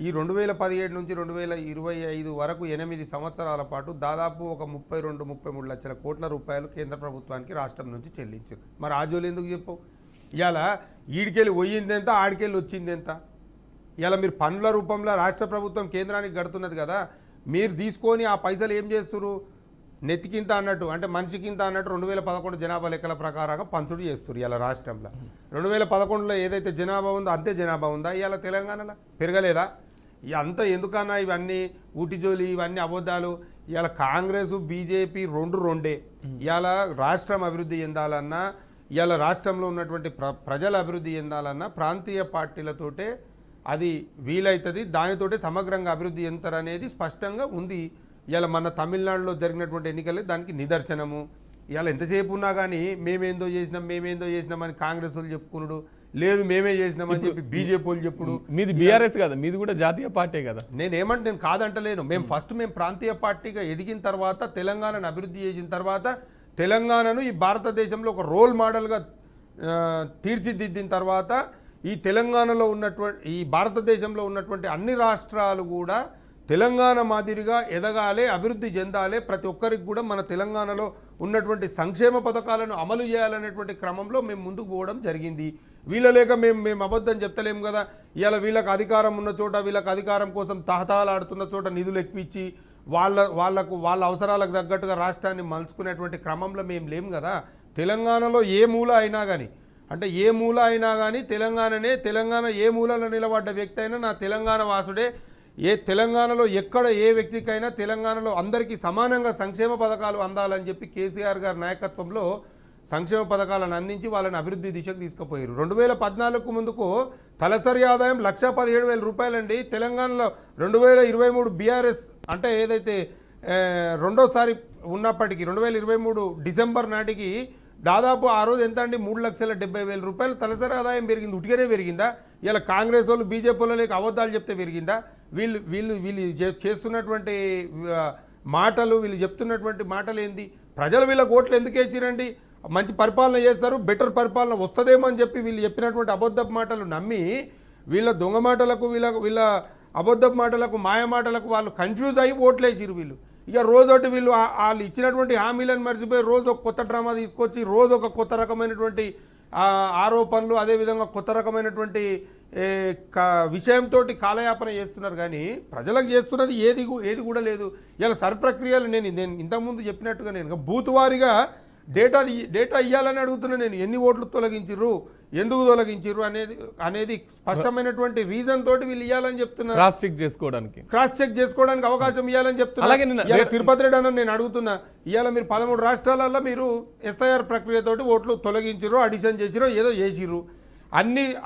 ఈ 2017 నుంచి 2025 వరకు 8 సంవత్సరాల పాటు దాదాపు ఒక 32-33 లక్షల కోట్ల రూపాయలు కేంద్ర ప్రభుత్వానికి రాష్ట్రం నుంచి చెల్లించారు. మరి ఆ జోలు ఎందుకు చెప్పవు? ఇలా ఈడికెళ్ళి పోయింది ఎంత, ఆడికెళ్ళి వచ్చింది ఎంత? ఇలా మీరు పన్నుల రూపంలో రాష్ట్ర ప్రభుత్వం కేంద్రానికి గడుతున్నది కదా, మీరు తీసుకొని ఆ పైసలు ఏం చేస్తున్నారు? నెత్తికింత అన్నట్టు, అంటే మనిషికింత అన్నట్టు 2011 జనాభా లెక్కల ప్రకారంగా పంచుడు చేస్తారు ఇలా రాష్ట్రంలో. 2011లో ఏదైతే జనాభా ఉందో అంతే జనాభా ఉందా ఇవాళ తెలంగాణలో? పెరగలేదా? అంతా ఎందుకన్నా ఇవన్నీ ఊటిజోలి, ఇవన్నీ అబద్ధాలు. ఇవాళ కాంగ్రెస్ బీజేపీ రెండే. ఇవాళ రాష్ట్రం అభివృద్ధి చెందాలన్నా, ఇవాళ రాష్ట్రంలో ఉన్నటువంటి ప్రజల అభివృద్ధి చెందాలన్నా ప్రాంతీయ పార్టీలతోటే అది వీలవుతుంది, దానితోటే సమగ్రంగా అభివృద్ధి చెందుతారనేది స్పష్టంగా ఉంది. ఇవాళ మన తమిళనాడులో జరిగినటువంటి ఎన్నికలే దానికి నిదర్శనము. ఇవాళ ఎంతసేపు ఉన్నా కానీ మేమేందో చేసినామని కాంగ్రెస్ వాళ్ళు చెప్పుకున్నాడు, లేదు మేమే చేసినామని చెప్పి బీజేపీ వాళ్ళు చెప్పుడు. మీది బీఆర్ఎస్ కదా, మీది కూడా జాతీయ పార్టీ కదా. నేను కాదంటలేను. మేము ప్రాంతీయ పార్టీగా ఎదిగిన తర్వాత, తెలంగాణను అభివృద్ధి చేసిన తర్వాత, తెలంగాణను ఈ భారతదేశంలో ఒక రోల్ మోడల్గా తీర్చిదిద్దిన తర్వాత, ఈ తెలంగాణలో ఉన్నటువంటి, ఈ భారతదేశంలో ఉన్నటువంటి అన్ని రాష్ట్రాలు కూడా తెలంగాణ మాదిరిగా ఎదగాలి, అభివృద్ధి చెందాలి, ప్రతి ఒక్కరికి కూడా మన తెలంగాణలో ఉన్నటువంటి సంక్షేమ పథకాలను అమలు చేయాలనేటువంటి క్రమంలో మేము ముందుకు పోవడం జరిగింది. వీళ్ళ లేక మేము అబద్ధం చెప్తలేము కదా. ఇవాళ వీళ్ళకి అధికారం ఉన్న చోట, వీళ్ళకి అధికారం కోసం తహతహలాడుతున్న చోట నిధులు ఎక్కువిచ్చి వాళ్ళ అవసరాలకు తగ్గట్టుగా రాష్ట్రాన్ని మలుచుకునేటువంటి క్రమంలో మేము లేము కదా. తెలంగాణలో ఏ మూల అయినా కానీ, అంటే ఏ మూల అయినా కానీ తెలంగాణ ఏ మూలలో నిలబడ్డ వ్యక్తి అయినా నా తెలంగాణ వాసుడే. ఏ తెలంగాణలో ఎక్కడ ఏ వ్యక్తికైనా తెలంగాణలో అందరికీ సమానంగా సంక్షేమ పథకాలు అందాలని చెప్పి కేసీఆర్ గారి నాయకత్వంలో సంక్షేమ పథకాలను అందించి వాళ్ళని అభివృద్ధి దిశకు తీసుకుపోయారు. 2014 ముందుకు తలసరి ఆదాయం 1,17,000 రూపాయలండి. తెలంగాణలో 2023 బీఆర్ఎస్ అంటే ఏదైతే రెండోసారి ఉన్నప్పటికీ 2023 డిసెంబర్ నాటికి దాదాపు ఆ రోజు ఎంత అండి 3,70,000 రూపాయలు తలసరి ఆదాయం పెరిగింది. ఉట్టిగానే పెరిగిందా? ఇలా కాంగ్రెస్ వాళ్ళు బీజేపీ వాళ్ళు లేక అబద్ధాలు చెప్తే పెరిగిందా? వీళ్ళు చేస్తున్నటువంటి మాటలు, వీళ్ళు చెప్తున్నటువంటి మాటలు ఏంది? ప్రజలు వీళ్ళకి ఓట్లు ఎందుకు వేసిరండి? మంచి పరిపాలన చేస్తారు, బెటర్ పరిపాలన వస్తుందేమో అని చెప్పి వీళ్ళు చెప్పినటువంటి అబద్ధపు మాటలు నమ్మి వీళ్ళ దొంగ మాటలకు, వీళ్ళ అబద్ధపు మాటలకు, మాయ మాటలకు వాళ్ళు కన్ఫ్యూజ్ అయ్యి ఓట్లు వేసిరు. వీళ్ళు ఇక రోజొకటి వీళ్ళు వాళ్ళు ఇచ్చినటువంటి హామీలను మర్చిపోయి రోజు ఒక కొత్త డ్రామా తీసుకొచ్చి రోజు ఒక కొత్త రకమైనటువంటి ఆరోపణలు, అదేవిధంగా కొత్త రకమైనటువంటి విషయంతో కాలయాపన చేస్తున్నారు. కానీ ప్రజలకు చేస్తున్నది ఏది కూడా లేదు. ఇలా సర్ప్రక్రియలు నేను ఇంతకుముందు చెప్పినట్టుగా నేను బూత్ వారీగా డేటా ఇవ్వాలని అడుగుతున్నా. నేను ఎన్ని ఓట్లు తొలగించిర్రు, ఎందుకు తొలగించిర్రు అనేది స్పష్టమైనటువంటి రీజన్ తోటి వీళ్ళు ఇవ్వాలని చెప్తున్నారు. క్రాస్ చెక్ చేసుకోవడానికి అవకాశం ఇవ్వాలని చెప్తున్నారు. తిరుపతి రెడ్డి అన్న నేను అడుగుతున్నా, ఇవాళ మీరు 13 రాష్ట్రాలలో మీరు ఎస్ఐఆర్ ప్రక్రియతోటి ఓట్లు తొలగించిర్రు, అడిషన్ చేసిరో ఏదో చేసిర్రు.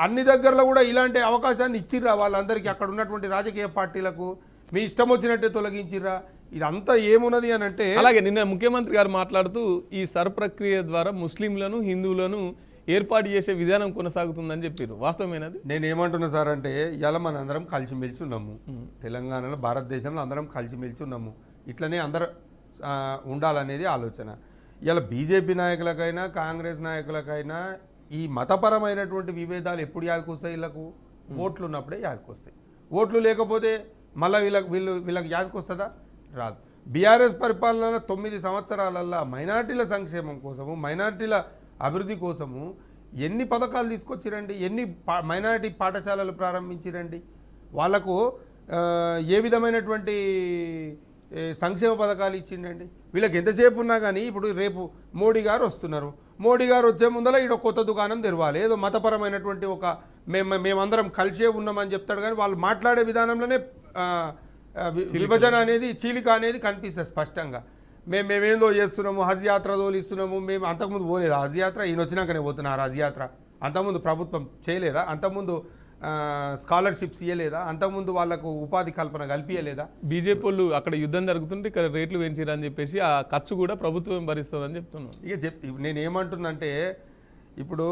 అన్ని దగ్గరలో కూడా ఇలాంటి అవకాశాన్ని ఇచ్చిర్రా వాళ్ళందరికీ? అక్కడ ఉన్నటువంటి రాజకీయ పార్టీలకు మీ ఇష్టం వచ్చినట్టే తొలగించిర్రా? ఇదంతా ఏమున్నది అని అంటే, అలాగే నిన్న ముఖ్యమంత్రి గారు మాట్లాడుతూ ఈ సర్ ప్రక్రియ ద్వారా ముస్లింలను, హిందువులను ఏర్పాటు చేసే విధానం కొనసాగుతుందని చెప్పారు. వాస్తవమేనది? నేను ఏమంటున్నా సార్ అంటే, ఇలా మన అందరం కలిసిమెలిసి ఉన్నాము. తెలంగాణలో, భారతదేశంలో అందరం కలిసిమెలిసి ఉన్నాము. ఇట్లనే అందరూ ఉండాలనేది ఆలోచన. ఇలా బీజేపీ నాయకులకైనా కాంగ్రెస్ నాయకులకైనా ఈ మతపరమైనటువంటి విభేదాలు ఎప్పుడు యాదకొస్తాయి? వీళ్ళకు ఓట్లు ఉన్నప్పుడే యాదకొస్తాయి. ఓట్లు లేకపోతే మళ్ళీ వీళ్ళకి యాదకొస్తుందా? రాదు. బీఆర్ఎస్ పరిపాలన 9 సంవత్సరాలల్లో మైనార్టీల సంక్షేమం కోసము, మైనార్టీల అభివృద్ధి కోసము ఎన్ని పథకాలు తీసుకొచ్చిరండి, ఎన్ని మైనారిటీ పాఠశాలలు ప్రారంభించిరండి, వాళ్లకు ఏ విధమైనటువంటి సంక్షేమ పథకాలు ఇచ్చిండండి. వీళ్ళకి ఎంతసేపు ఉన్నా కానీ ఇప్పుడు రేపు మోడీ గారు వస్తున్నారు. మోడీ గారు వచ్చే ముందర ఈడ కొత్త దుకాణం తెరవాలి. ఏదో మతపరమైనటువంటి ఒక మేమందరం కలిసే ఉన్నామని చెప్తాడు. కానీ వాళ్ళు మాట్లాడే విధానంలోనే విభజన అనేది, చీలిక అనేది కనిపిస్తుంది స్పష్టంగా. మేమేందో చేస్తున్నాము, హజ్ యాత్ర తోలిస్తున్నాము. మేము అంతకుముందు పోలేదు హజ్ యాత్ర, ఈయన వచ్చినాకనే పోతున్నారు హజ్ యాత్ర. అంతకుముందు ప్రభుత్వం చేయలేదా? అంతకుముందు స్కాలర్షిప్స్ ఇవ్వలేదా? అంతకుముందు వాళ్ళకు ఉపాధి కల్పన కల్పించలేదా? బీజేపీ వాళ్ళు అక్కడ యుద్ధం జరుగుతుంటే ఇక్కడ రేట్లు పెంచారని చెప్పేసి ఆ ఖర్చు కూడా ప్రభుత్వం భరిస్తుందని చెప్తున్నాను. నేను ఏమంటున్నంటే, ఇప్పుడు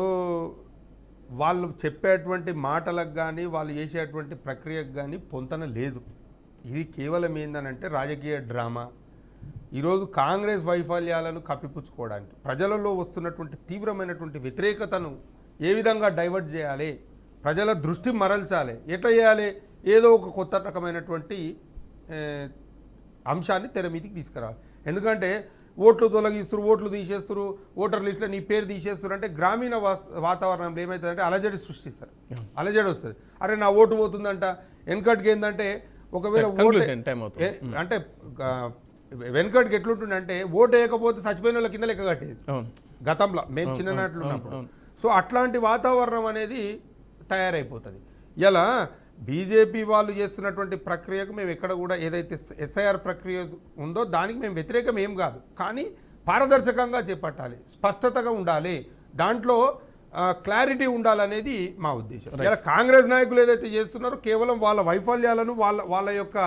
వాళ్ళు చెప్పేటువంటి మాటలకు కానీ వాళ్ళు చేసేటువంటి ప్రక్రియకు కానీ పొంతన లేదు. ఇది కేవలం ఏందనంటే రాజకీయ డ్రామా. ఈరోజు కాంగ్రెస్ వైఫల్యాలను కప్పిపుచ్చుకోవడానికి, ప్రజలలో వస్తున్నటువంటి తీవ్రమైనటువంటి వ్యతిరేకతను ఏ విధంగా డైవర్ట్ చేయాలి, ప్రజల దృష్టి మరల్చాలి, ఎట్లా చేయాలి, ఏదో ఒక కొత్త రకమైనటువంటి అంశాన్ని తెర మీదకి తీసుకురావాలి. ఎందుకంటే ఓట్లు తొలగిస్తారు, ఓట్లు తీసేస్తారు, ఓటర్ లిస్టులో నీ పేరు తీసేస్తారు అంటే గ్రామీణ వాతావరణంలో ఏమవుతుందంటే అలజడి సృష్టిస్తారు. అలజడి వస్తుంది. అరే నా ఓటు పోతుందంట. వెనకటికి ఏంటంటే ఒకవేళ అంటే వెనకటికి ఎట్లుంటుందంటే ఓటు వేయకపోతే చచ్చిపోయిన వాళ్ళ కింద లెక్క కట్టేది గతంలో మేము చిన్ననాట్లు ఉన్నప్పుడు. సో అట్లాంటి వాతావరణం అనేది తయారైపోతుంది. ఇలా బీజేపీ వాళ్ళు చేస్తున్నటువంటి ప్రక్రియకు మేము ఎక్కడ కూడా ఏదైతే ఎస్ఐఆర్ ప్రక్రియ ఉందో దానికి మేము వ్యతిరేకం ఏం కాదు. కానీ పారదర్శకంగా చేపట్టాలి, స్పష్టతగా ఉండాలి, దాంట్లో క్లారిటీ ఉండాలనేది మా ఉద్దేశం. ఇలా కాంగ్రెస్ నాయకులు ఏదైతే చేస్తున్నారో కేవలం వాళ్ళ వైఫల్యాలను వాళ్ళ యొక్క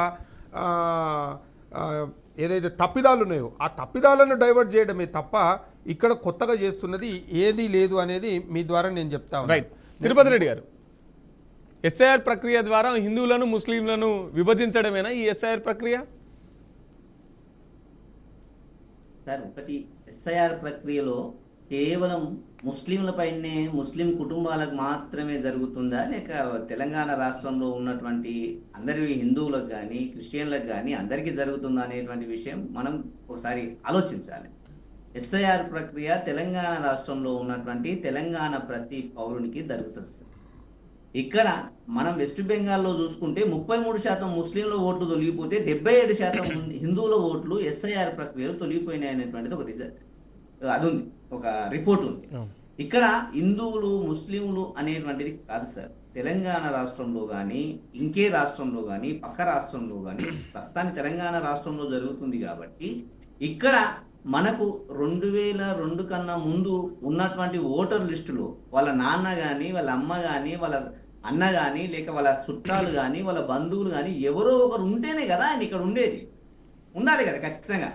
ఏదైతే తప్పిదాలు ఉన్నాయో ఆ తప్పిదాలను డైవర్ట్ చేయడమే తప్ప ఇక్కడ కొత్తగా చేస్తున్నది ఏదీ లేదు అనేది మీ ద్వారా నేను చెప్తా ఉన్నాను. తిరుపతి రెడ్డి గారు, ఎస్ఐఆర్ ప్రక్రియ ద్వారా హిందువులను ముస్లింలను విభజించడమేనా ఈ ఎస్ఐఆర్ ప్రక్రియ? సార్, ఒకటి ఎస్ఐఆర్ ప్రక్రియలో కేవలం ముస్లింలపైనే, ముస్లిం కుటుంబాలకు మాత్రమే జరుగుతుందా, లేక తెలంగాణ రాష్ట్రంలో ఉన్నటువంటి అందరి హిందువులకు కానీ క్రిస్టియన్లకు కానీ అందరికీ జరుగుతుందా అనేటువంటి విషయం మనం ఒకసారి ఆలోచించాలి. ఎస్ఐఆర్ ప్రక్రియ తెలంగాణ రాష్ట్రంలో ఉన్నటువంటి తెలంగాణ ప్రతి పౌరునికి జరుగుతుంది సార్. ఇక్కడ మనం వెస్ట్ బెంగాల్లో చూసుకుంటే 33% ముస్లింల ఓట్లు తొలగిపోతే 77% హిందువుల ఓట్లు ఎస్ఐఆర్ ప్రక్రియలో తొలగిపోయినాయి అనేటువంటిది ఒక రిజల్ట్ అది ఉంది, ఒక రిపోర్ట్ ఉంది. ఇక్కడ హిందువులు ముస్లింలు అనేటువంటిది కాదు సార్. తెలంగాణ రాష్ట్రంలో కానీ ఇంకే రాష్ట్రంలో కానీ పక్క రాష్ట్రంలో కానీ ప్రస్తుతానికి తెలంగాణ రాష్ట్రంలో జరుగుతుంది కాబట్టి ఇక్కడ మనకు 2002 కన్నా ముందు ఉన్నటువంటి ఓటర్ లిస్టులో వాళ్ళ నాన్న కానీ వాళ్ళ అమ్మ కానీ వాళ్ళ అన్న కానీ లేక వాళ్ళ చుట్టాలు కానీ వాళ్ళ బంధువులు కానీ ఎవరో ఒకరు ఉంటేనే కదా ఆయన ఇక్కడ ఉండేది. ఉండాలి కదా ఖచ్చితంగా.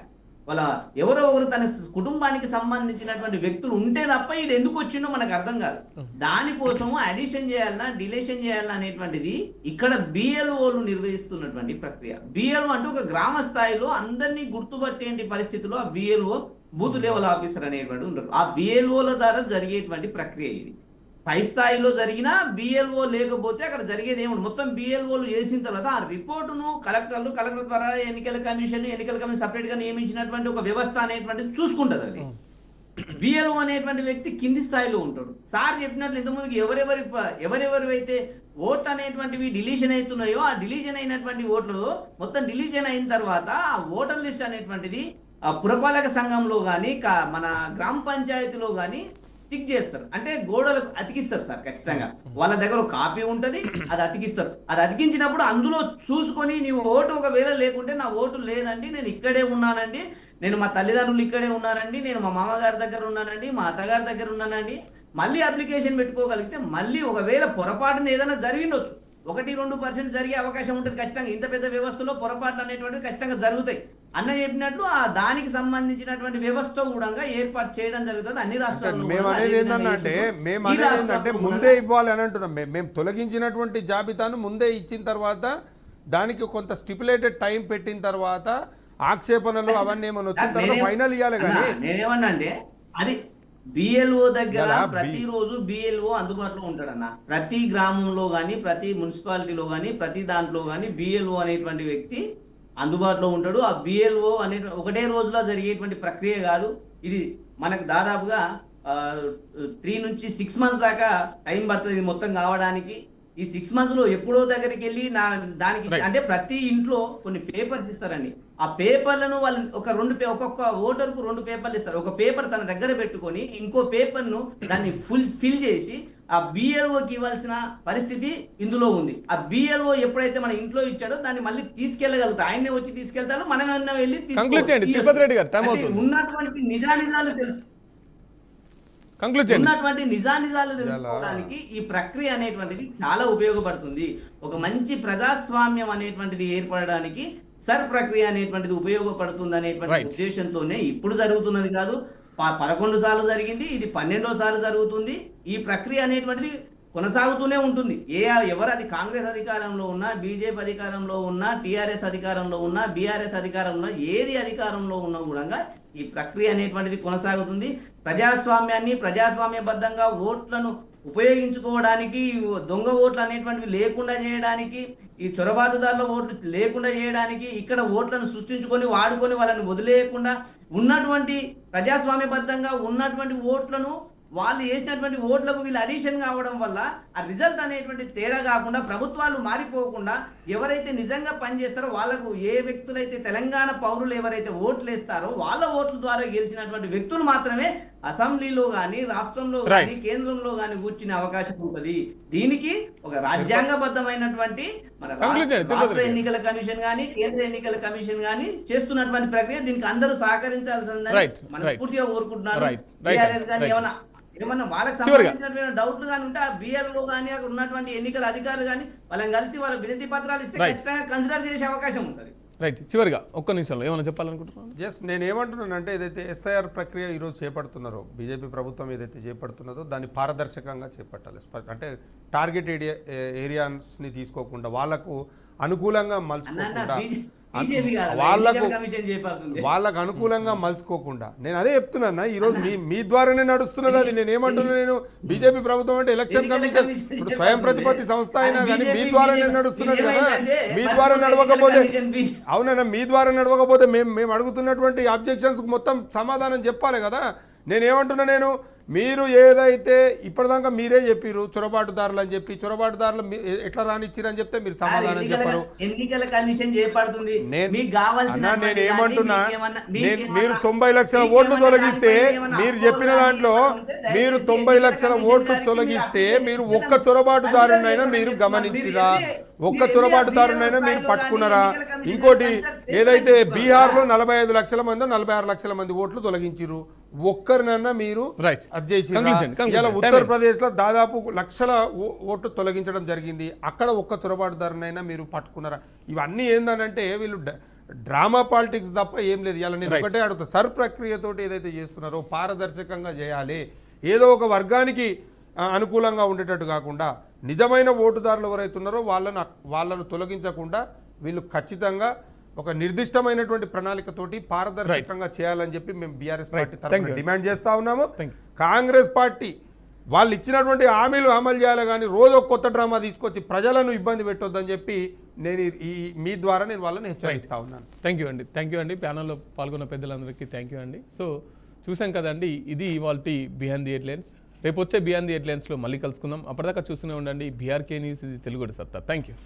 వాళ్ళ ఎవరో ఒకరు తన కుటుంబానికి సంబంధించినటువంటి వ్యక్తులు ఉంటే తప్ప ఇది ఎందుకు వచ్చిందో మనకు అర్థం కాదు. దానికోసము అడిషన్ చేయాలన్నా డిలేషన్ చేయాలన్నా అనేటువంటిది ఇక్కడ బిఎల్ఓలు నిర్వహిస్తున్నటువంటి ప్రక్రియ. బిఎల్ఓ అంటే ఒక గ్రామ స్థాయిలో అందరినీ గుర్తుపట్టేంటి పరిస్థితిలో ఆ బిఎల్ఓ బూత్ లెవెల్ ఆఫీసర్ అనేటువంటి ఉంటారు. ఆ బిఎల్ఓల ద్వారా జరిగేటువంటి ప్రక్రియ ఇది. పై స్థాయిలో జరిగినా బిఎల్ఓ లేకపోతే అక్కడ జరిగేది ఏముంది. మొత్తం బిఎల్ఓలు చేసిన తర్వాత ఆ రిపోర్టును కలెక్టర్ ద్వారా ఎన్నికల కమిషన్ సపరేట్ గా నియమించినటువంటి ఒక వ్యవస్థ అనేటువంటిది చూసుకుంటది. అది బిఎల్ఓ అనేటువంటి వ్యక్తి కింది స్థాయిలో ఉంటాడు. సార్ చెప్పినట్లు ఇంతకుముందుకు ఎవరెవరైతే ఓట్లు అనేటువంటివి డిలీషన్ అవుతున్నాయో ఆ డిలీషన్ అయినటువంటి ఓట్లు మొత్తం డిలీషన్ అయిన తర్వాత ఆ ఓటర్ లిస్ట్ అనేటువంటిది ఆ పురపాలక సంఘంలో కానీ మన గ్రామ పంచాయతీలో కానీ స్టిక్ చేస్తారు. అంటే గోడలకు అతికిస్తారు సార్. ఖచ్చితంగా వాళ్ళ దగ్గర ఒక కాపీ ఉంటది, అది అతికిస్తారు. అది అతికించినప్పుడు అందులో చూసుకొని నీ ఓటు ఒకవేళ లేకుంటే నా ఓటు లేదండి, నేను ఇక్కడే ఉన్నానండి, నేను మా తల్లిదండ్రులు ఇక్కడే ఉన్నానండి, నేను మా మామగారి దగ్గర ఉన్నానండి, మా అత్తగారి దగ్గర ఉన్నానండి, మళ్ళీ అప్లికేషన్ పెట్టుకోగలిగితే మళ్ళీ ఒకవేళ పొరపాటున ఏదైనా జరిగిండొచ్చు, 1-2% జరిగే అవకాశం ఉంటుంది ఖచ్చితంగా. ఇంత పెద్ద వ్యవస్థలో పొరపాట్లు అనేటువంటివి ఖచ్చితంగా జరుగుతాయి. అన్న చెప్పినట్లు ఆ దానికి సంబంధించినటువంటి వ్యవస్థ కూడా ఏర్పాటు చేయడం జరుగుతుంది అన్ని రాష్ట్రాల్లో. మేము అనేది ఏంటంటే ముందే ఇవ్వాలి అని అంటున్నాం. మేము తొలగించినటువంటి జాబితాను ముందే ఇచ్చిన తర్వాత దానికి కొంత స్టిపులేటెడ్ టైం పెట్టిన తర్వాత ఆక్షేపణలు అవన్నీ ఏమైనా వచ్చిన తర్వాత ఫైనల్ ఇవ్వాలి. కానీ నేనేమన్నా అంటే అది బిఎల్ఓ దగ్గర ప్రతిరోజు బిఎల్ఓ అందుబాటులో ఉంటాడన్న. ప్రతి గ్రామంలో కానీ ప్రతి మున్సిపాలిటీలో కానీ ప్రతి దాంట్లో కానీ బిఎల్ఓ అనేటువంటి వ్యక్తి అందుబాటులో ఉంటాడు. ఆ బిఎల్ఓ అనే ఒకటే రోజులో జరిగేటువంటి ప్రక్రియ కాదు. ఇది మనకు దాదాపుగా 3 నుంచి 6 months దాకా టైం పడుతుంది ఇది మొత్తం కావడానికి. ఈ 6 months లో ఎప్పుడో దగ్గరికి వెళ్ళి దానికి అంటే ప్రతి ఇంట్లో కొన్ని పేపర్స్ ఇస్తారండి. ఆ పేపర్లను వాళ్ళు ఒక్కొక్క ఓటర్కు 2 పేపర్లు ఇస్తారు. ఒక పేపర్ తన దగ్గర పెట్టుకొని ఇంకో పేపర్ను దాన్ని ఫిల్ చేసి ఆ బిఎల్ఓకి ఇవ్వాల్సిన పరిస్థితి ఇందులో ఉంది. ఆ బిఎల్ఓ ఎప్పుడైతే మన ఇంట్లో ఇచ్చాడో దాన్ని మళ్ళీ తీసుకెళ్లగలుగుతాం. ఆయనే వచ్చి తీసుకెళ్తారు, మనం వెళ్ళి ఉన్నటువంటి నిజానిజాలు తెలుసు ఉన్నటువంటి నిజానిజాలు తెలుసుకోవడానికి ఈ ప్రక్రియ అనేటువంటిది చాలా ఉపయోగపడుతుంది. ఒక మంచి ప్రజాస్వామ్యం అనేటువంటిది ఏర్పడడానికి సర్ ప్రక్రియ అనేటువంటిది ఉపయోగపడుతుంది అనేటువంటి ఉద్దేశంతోనే ఇప్పుడు జరుగుతున్నది కాదు, 11 సార్లు జరిగింది, ఇది 12వ సార్లు జరుగుతుంది. ఈ ప్రక్రియ అనేటువంటిది కొనసాగుతూనే ఉంటుంది. ఎవరు అది కాంగ్రెస్ అధికారంలో ఉన్నా, బీజేపీ అధికారంలో ఉన్నా, టీఆర్ఎస్ అధికారంలో ఉన్నా, బీఆర్ఎస్ అధికారంలో ఉన్నా, ఏది అధికారంలో ఉన్నా కూడా ఈ ప్రక్రియ అనేటువంటిది కొనసాగుతుంది. ప్రజాస్వామ్యబద్ధంగా ఓట్లను ఉపయోగించుకోవడానికి, దొంగ ఓట్లు అనేటువంటివి లేకుండా చేయడానికి, ఈ చొరబాటుదారుల ఓట్లు లేకుండా చేయడానికి, ఇక్కడ ఓట్లను సృష్టించుకొని వాడుకొని వాళ్ళని వదిలేయకుండా ఉన్నటువంటి ప్రజాస్వామ్యబద్ధంగా ఉన్నటువంటి ఓట్లను వాళ్ళు వేసినటువంటి ఓట్లకు వీళ్ళు అడిషన్ కావడం వల్ల ఆ రిజల్ట్ అనేటువంటి తేడా కాకుండా ప్రభుత్వాలు మారిపోకుండా ఎవరైతే నిజంగా పనిచేస్తారో వాళ్ళకు ఏ వ్యక్తులైతే తెలంగాణ పౌరులు ఎవరైతే ఓట్లు వేస్తారో వాళ్ళ ఓట్ల ద్వారా గెలిచినటువంటి వ్యక్తులు మాత్రమే అసెంబ్లీలో కానీ రాష్ట్రంలో కానీ కేంద్రంలో కానీ కూర్చునే అవకాశం ఉంటుంది. దీనికి ఒక రాజ్యాంగబద్ధమైనటువంటి మన రాష్ట్ర ఎన్నికల కమిషన్ కానీ కేంద్ర ఎన్నికల కమిషన్ కానీ చేస్తున్నటువంటి ప్రక్రియ. దీనికి అందరూ సహకరించాల్సిందని మనస్ఫూర్తిగా కోరుకుంటున్నారు. టీఆర్ఎస్ కానీ ఏమన్నా వాళ్ళకి సంబంధించినటువంటి డౌట్లు కానీ ఉంటే ఆ బిఎల్ఓ కానీ అక్కడ ఉన్నటువంటి ఎన్నికల అధికారులు కానీ వాళ్ళని కలిసి వాళ్ళ వినతి పత్రాలు ఇస్తే ఖచ్చితంగా కన్సిడర్ చేసే అవకాశం ఉంటుంది. రైట్, చివరిగా ఒక్క నిమిషంలో ఏమైనా చెప్పాలనుకుంటున్నాను? నేను ఏమంటున్నానంటే ఏదైతే ఎస్ఐఆర్ ప్రక్రియ ఈరోజు చేపడుతున్నారో బీజేపీ ప్రభుత్వం ఏదైతే చేపడుతున్నదో దాన్ని పారదర్శకంగా చేపట్టాలి. అంటే టార్గెట్ ఏరియాస్ని తీసుకోకుండా వాళ్ళకు అనుకూలంగా మలుచుకోకుండా బీజేపీ కాదు, వాళ్ళకు ఎన్నికల కమిషన్ చేపడుతుంది. వాళ్ళకు అనుకూలంగా మలుచుకోకుండా నేను అదే చెప్తున్నా ఈరోజు మీ ద్వారానే నడుస్తున్నది అది. నేను ఏమంటున్నా, నేను బీజేపీ ప్రభుత్వం అంటే ఎలక్షన్ కమిషన్ ఇప్పుడు స్వయం ప్రతిపత్తి సంస్థ అయినా కానీ మీ ద్వారానే నడుస్తున్నది కదా. మీ ద్వారా నడవకపోతే అవునన్నా, మీ ద్వారా నడవకపోతే మేము అడుగుతున్నటువంటి అబ్జెక్షన్స్ మొత్తం సమాధానం చెప్పాలి కదా. నేను మీరు ఏదైతే ఇప్పటిదాకా మీరే చెప్పారు చొరబాటుదారులు అని చెప్పి, చొరబాటుదారులు ఎట్లా రానిచ్చిరని చెప్తే మీరు సమాధానం చెప్పరు. ఎన్నికల కమిషన్ చేపడుతుంది. నేను ఏమంటున్నా, మీరు 90 లక్షల ఓట్లు తొలగిస్తే, మీరు చెప్పిన దాంట్లో మీరు 90 లక్షల ఓట్లు తొలగిస్తే మీరు ఒక్క చొరబాటుదారునైనా మీరు గమనించిరా, ఒక్క చొరబాటుదారునైనా మీరు పట్టుకున్నారా? ఇంకోటి ఏదైతే బీహార్లో 45 లక్షల మంది 46 లక్షల మంది ఓట్లు తొలగించిరు, ఒక్కరినన్నా మీరు ఇలా ఉత్తరప్రదేశ్ లో దాదాపు లక్షల ఓట్లు తొలగించడం జరిగింది, అక్కడ ఒక్క చొరబాటుదారునైనా మీరు పట్టుకున్నారా? ఇవన్నీ ఏందనంటే వీళ్ళు డ్రామా పాలిటిక్స్ తప్ప ఏం లేదు. ఇలా నేను ఒకటే అడుగుతా, సర్ ప్రక్రియతోటి ఏదైతే చేస్తున్నారో పారదర్శకంగా చేయాలి, ఏదో ఒక వర్గానికి అనుకూలంగా ఉండేటట్టు కాకుండా నిజమైన ఓటుదారులు ఎవరైతే ఉన్నారో వాళ్ళను తొలగించకుండా వీళ్ళు ఖచ్చితంగా ఒక నిర్దిష్టమైనటువంటి ప్రణాళికతోటి పారదర్శకంగా చేయాలని చెప్పి మేము బీఆర్ఎస్ పార్టీ తరఫున డిమాండ్ చేస్తా ఉన్నాము. కాంగ్రెస్ పార్టీ వాళ్ళు ఇచ్చినటువంటి హామీలు అమలు చేయాలి కానీ రోజు ఒక కొత్త డ్రామా తీసుకొచ్చి ప్రజలను ఇబ్బంది పెట్టొద్దని చెప్పి నేను మీ ద్వారా నేను వాళ్ళని హెచ్చరిస్తా ఉన్నాను. థ్యాంక్ యూ అండి ప్యానల్లో పాల్గొన్న పెద్దలందరికీ థ్యాంక్ యూ అండి. సో చూసాం కదండి, ఇది ఇవాళ బిహైండ్ ది హెడ్లైన్స్. రేపు వచ్చే బిహైండ్ ది హెడ్లైన్స్లో మళ్ళీ కలుసుకుందాం. అప్పటిదాకా చూస్తూనే ఉండండి బీఆర్కే న్యూస్, ఇది తెలుగుడి సత్తా. Thank you.